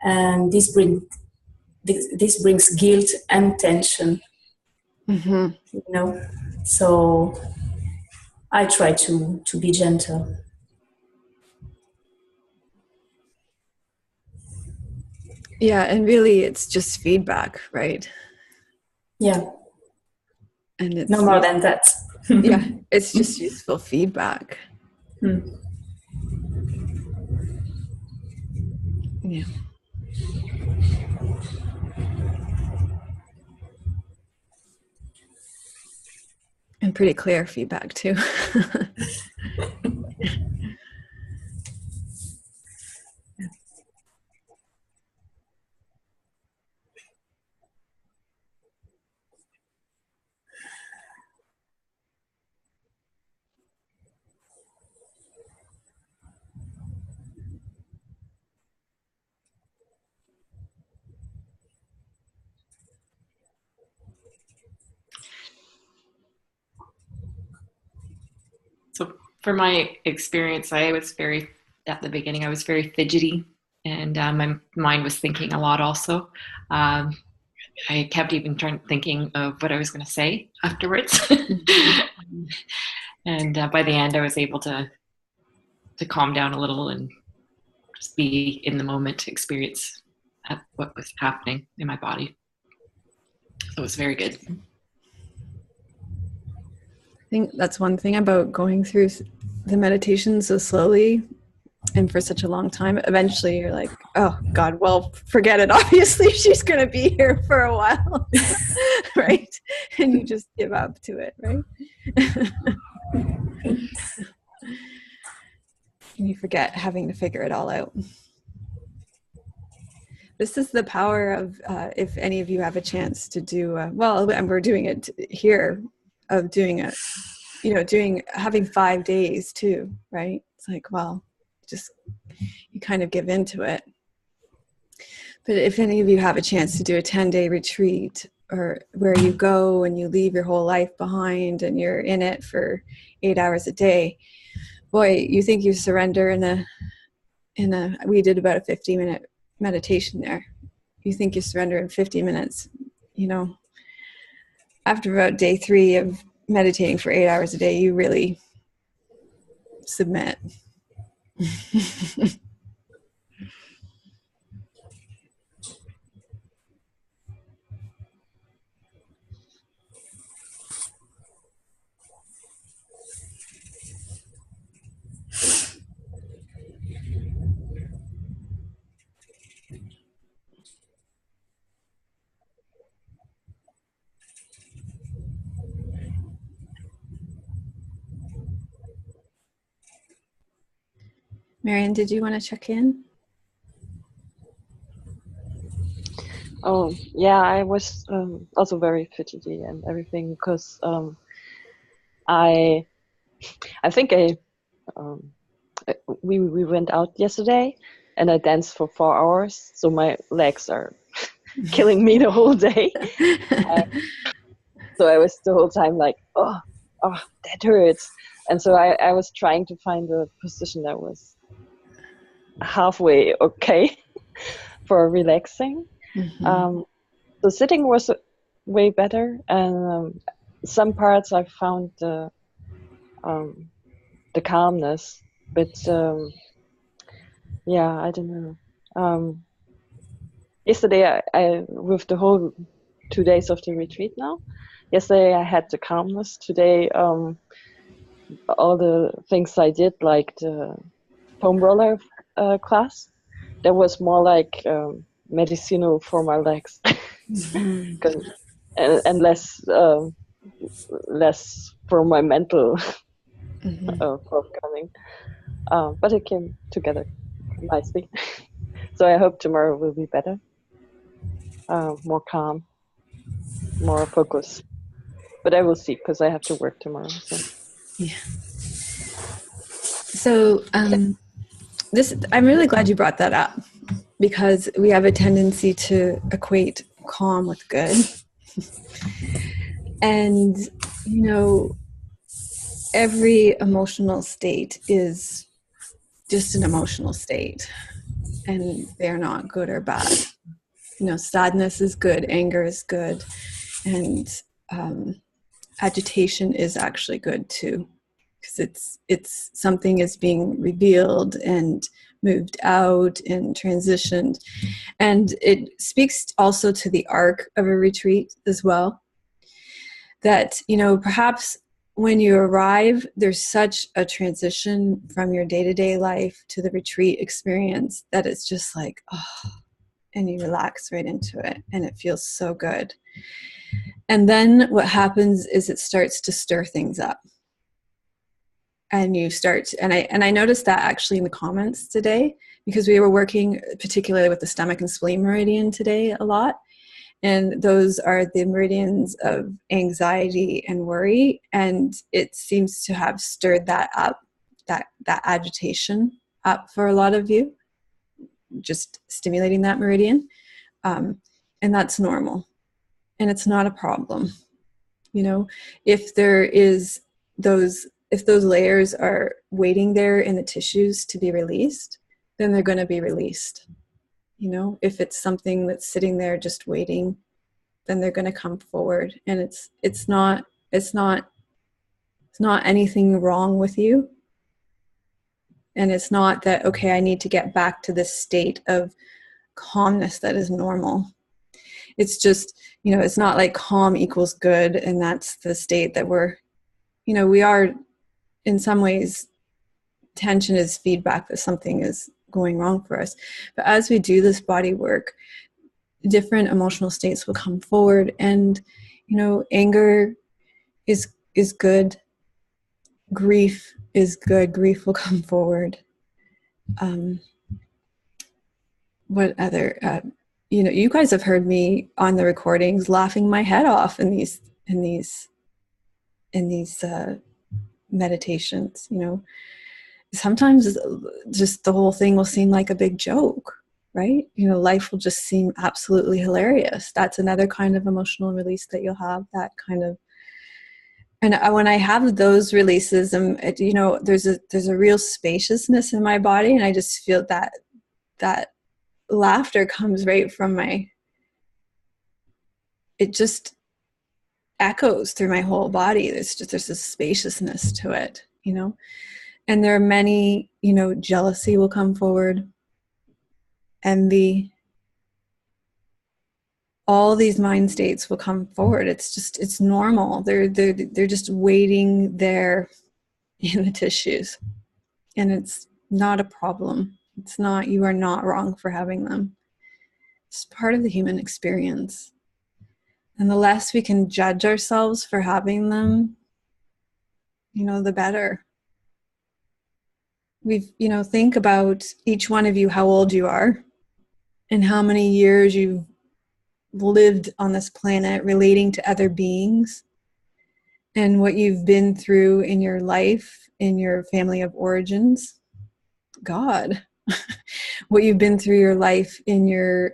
And this brings guilt and tension, you know. So I try to be gentle. Yeah, and really it's just feedback, right? Yeah. And it's no more than that. Yeah, it's just useful feedback. Yeah. And pretty clear feedback too. So for my experience, at the beginning, I was very fidgety, and my mind was thinking a lot also. I kept even thinking of what I was going to say afterwards. And by the end, I was able to calm down a little and just be in the moment, experience what was happening in my body. So it was very good. I think that's one thing about going through the meditation so slowly and for such a long time. Eventually you're like, oh God, well, forget it. Obviously she's going to be here for a while, right? And you just give up to it, right? And you forget having to figure it all out. This is the power of, if any of you have a chance to do, well, and we're doing it here, of doing it, having 5 days too, right? It's like, well, just, you kind of give into it. But if any of you have a chance to do a 10-day retreat, or where you go and you leave your whole life behind and you're in it for 8 hours a day, boy, you think you surrender we did about a 50-minute meditation there. You think you surrender in 50 minutes, after about day 3 of meditating for 8 hours a day, you really submit. Marian, did you want to check in? Oh, yeah, I was also very fidgety and everything because I think we went out yesterday and I danced for 4 hours, so my legs are killing me the whole day. So I was the whole time like, oh, that hurts. And so I was trying to find a position that was halfway okay for relaxing. Mm-hmm. So sitting was way better, and some parts I found the calmness, but yeah, I don't know. Yesterday I with the whole 2 days of the retreat now. Yesterday I had the calmness. Today, all the things I did, like the foam roller class, that was more like medicinal for my legs, and less for my mental programming. But it came together nicely. So I hope tomorrow will be better, more calm, more focus. But I will see, because I have to work tomorrow. So. Yeah. So I'm really glad you brought that up, because we have a tendency to equate calm with good. And, you know, every emotional state is just an emotional state, and they're not good or bad. You know, sadness is good, anger is good, and agitation is actually good too, because it's something is being revealed and moved out and transitioned. And it speaks also to the arc of a retreat as well, that, you know, perhaps when you arrive, there's such a transition from your day-to-day life to the retreat experience that it's just like, oh, and you relax right into it, and it feels so good. And then what happens is it starts to stir things up. And you start, and I noticed that actually in the comments today, because we were working particularly with the stomach and spleen meridian today a lot. And those are the meridians of anxiety and worry. And it seems to have stirred that up, that agitation up for a lot of you, just stimulating that meridian. And that's normal. And it's not a problem. You know, if those layers are waiting there in the tissues to be released, then they're going to be released. You know, if it's something that's sitting there just waiting, then they're going to come forward. And it's not anything wrong with you. And it's not that, okay, I need to get back to this state of calmness that is normal. It's just, you know, it's not like calm equals good, and that's the state that we are, in some ways, tension is feedback that something is going wrong for us. But as we do this body work, different emotional states will come forward, and, you know, anger is good. Grief is good. Grief will come forward. What other, you know, you guys have heard me on the recordings laughing my head off in these meditations. You know, sometimes just the whole thing will seem like a big joke, right? You know, life will just seem absolutely hilarious. That's another kind of emotional release that you'll have, that kind of. And when I have those releases, you know, there's a real spaciousness in my body, and I just feel that laughter comes right from it just echoes through my whole body. There's a spaciousness to it, you know. And there are many, you know, jealousy will come forward, envy, all these mind states will come forward. It's normal. They're just waiting there in the tissues, and it's not a problem. It's not, you are not wrong for having them. It's part of the human experience. And the less we can judge ourselves for having them, you know, the better. You know, think about each one of you, how old you are, and how many years you've lived on this planet relating to other beings, and what you've been through in your life, in your family of origins. God, what you've been through your life in your,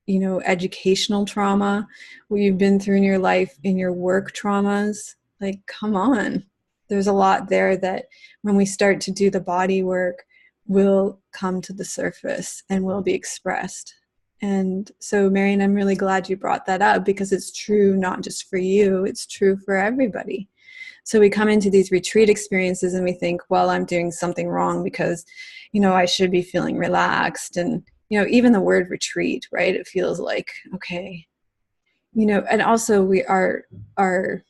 you know, educational trauma, what you've been through in your life in your work traumas. Like, come on. There's a lot there that when we start to do the body work will come to the surface and will be expressed. And so, Marion, I'm really glad you brought that up, because it's true not just for you, it's true for everybody. So we come into these retreat experiences and we think, well, I'm doing something wrong because, you know, I should be feeling relaxed. And, you know, even the word retreat, right? It feels like, okay, you know, and also our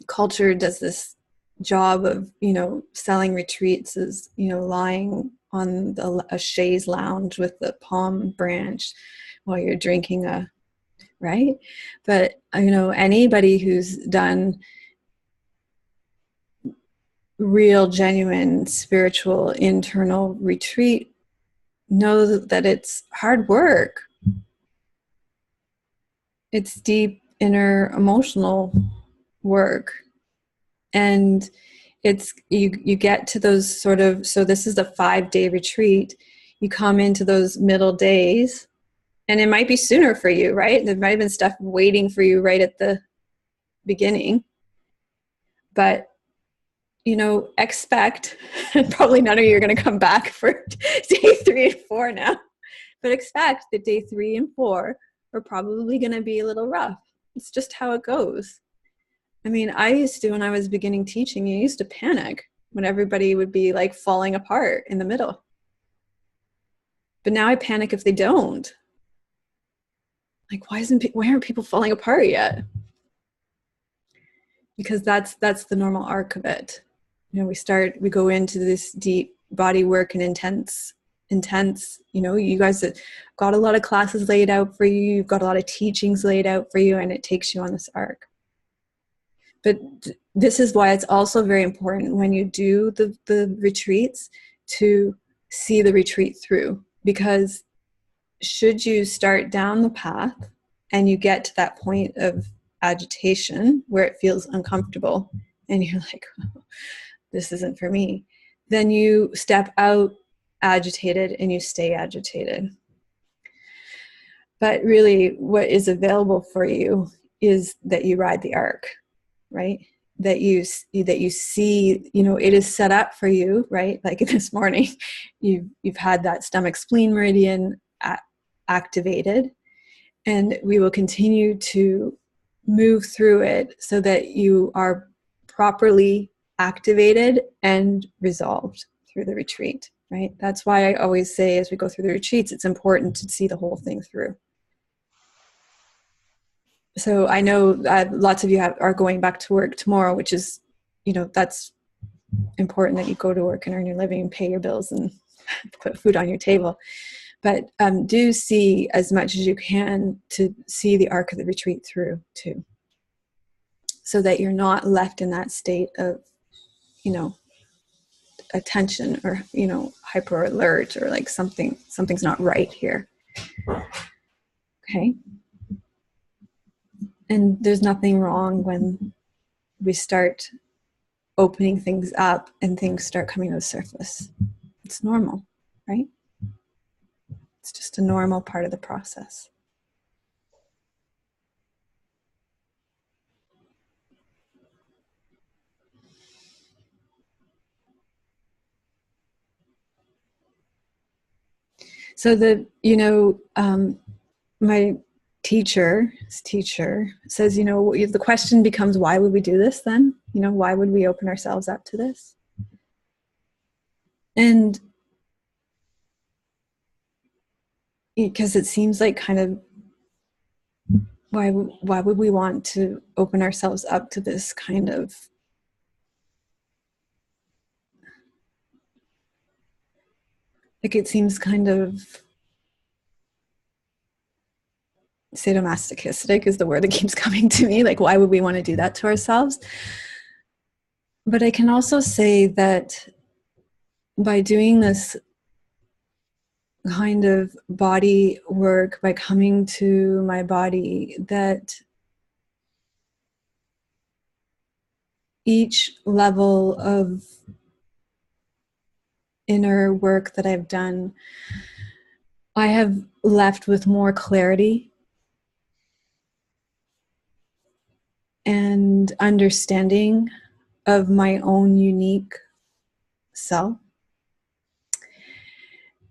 culture does this job of, you know, selling retreats as, you know, lying on a chaise lounge with the palm branch while you're drinking a, right? But, you know, anybody who's done real, genuine, spiritual, internal retreat knows that it's hard work. It's deep inner emotional work. And it's, you get to those sort of, so this is a 5-day retreat. You come into those middle days, and it might be sooner for you, right? There might have been stuff waiting for you right at the beginning. But, you know, expect, and probably none of you are going to come back for day 3 and 4 now, but expect that day 3 and 4 are probably going to be a little rough. It's just how it goes. I mean, I used to, when I was beginning teaching, I used to panic when everybody would be like falling apart in the middle. But now I panic if they don't. Like, why aren't people falling apart yet? Because that's the normal arc of it. You know, we go into this deep body work and intense, you know, you guys have got a lot of classes laid out for you. You've got a lot of teachings laid out for you, and it takes you on this arc. But this is why it's also very important when you do the retreats to see the retreat through. Because should you start down the path and you get to that point of agitation where it feels uncomfortable and you're like, oh, this isn't for me, then you step out agitated and you stay agitated. But really what is available for you is that you ride the arc, right? That you see, you know, it is set up for you, right? Like this morning, you've had that stomach spleen meridian activated, and we will continue to move through it so that you are properly activated and resolved through the retreat, right? That's why I always say as we go through the retreats, it's important to see the whole thing through. So I know lots of you are going back to work tomorrow, which is, you know, that's important that you go to work and earn your living and pay your bills and put food on your table. But do see as much as you can to see the arc of the retreat through too, so that you're not left in that state of, you know, attention or, you know, hyper alert or like something's not right here. Okay. And there's nothing wrong when we start opening things up and things start coming to the surface. It's normal, right? It's just a normal part of the process. So my teacher says, you know, the question becomes, why would we do this then? You know, why would we open ourselves up to this? And because it seems like kind of, why would we want to open ourselves up to this kind of like, it seems kind of sadomasochistic is the word that keeps coming to me. Like, why would we want to do that to ourselves? But I can also say that by doing this kind of body work, by coming to my body, that each level of inner work that I've done, I have left with more clarity and understanding of my own unique self,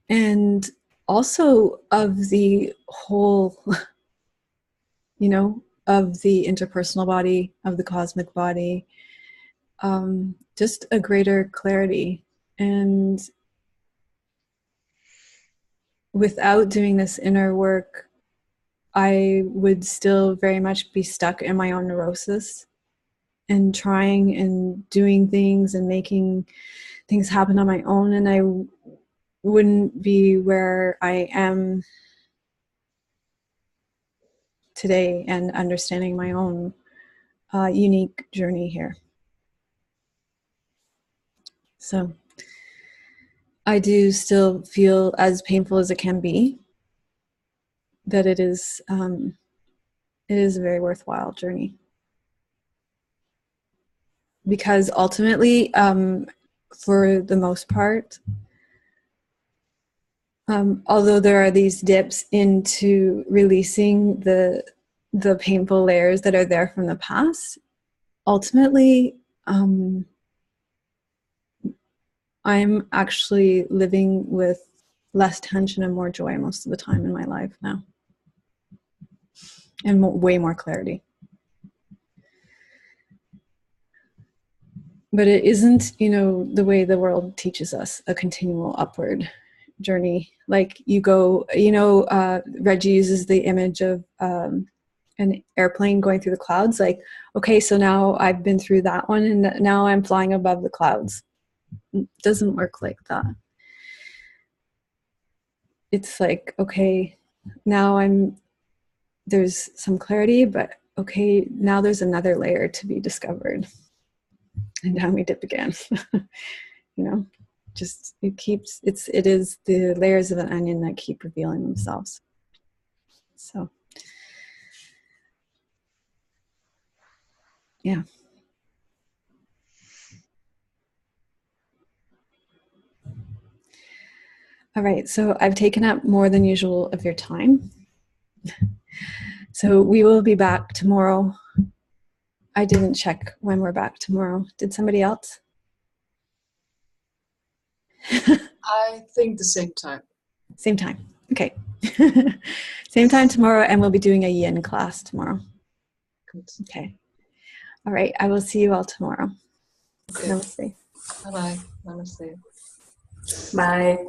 and also of the whole, you know, of the interpersonal body, of the cosmic body, just a greater clarity. And without doing this inner work, I would still very much be stuck in my own neurosis and trying and doing things and making things happen on my own, and I wouldn't be where I am today and understanding my own unique journey here. So I do still feel, as painful as it can be, that it is a very worthwhile journey. Because ultimately, for the most part, although there are these dips into releasing the painful layers that are there from the past, ultimately, I'm actually living with less tension and more joy most of the time in my life now, and way more clarity. But it isn't, the way the world teaches us, a continual upward journey. Like you go, Reggie uses the image of an airplane going through the clouds. Like, okay, so now I've been through that one and now I'm flying above the clouds. It doesn't work like that. It's like, okay, now there's some clarity, but okay, now there's another layer to be discovered. And down we dip again. Just it is the layers of an onion that keep revealing themselves. So yeah. All right, so I've taken up more than usual of your time. So we will be back tomorrow. I didn't check when we're back tomorrow. Did somebody else? I think the same time. Same time. Okay. Same time tomorrow, and we'll be doing a yin class tomorrow. Good. Okay. All right. I will see you all tomorrow. Okay. Namaste. Bye-bye. Namaste. Bye.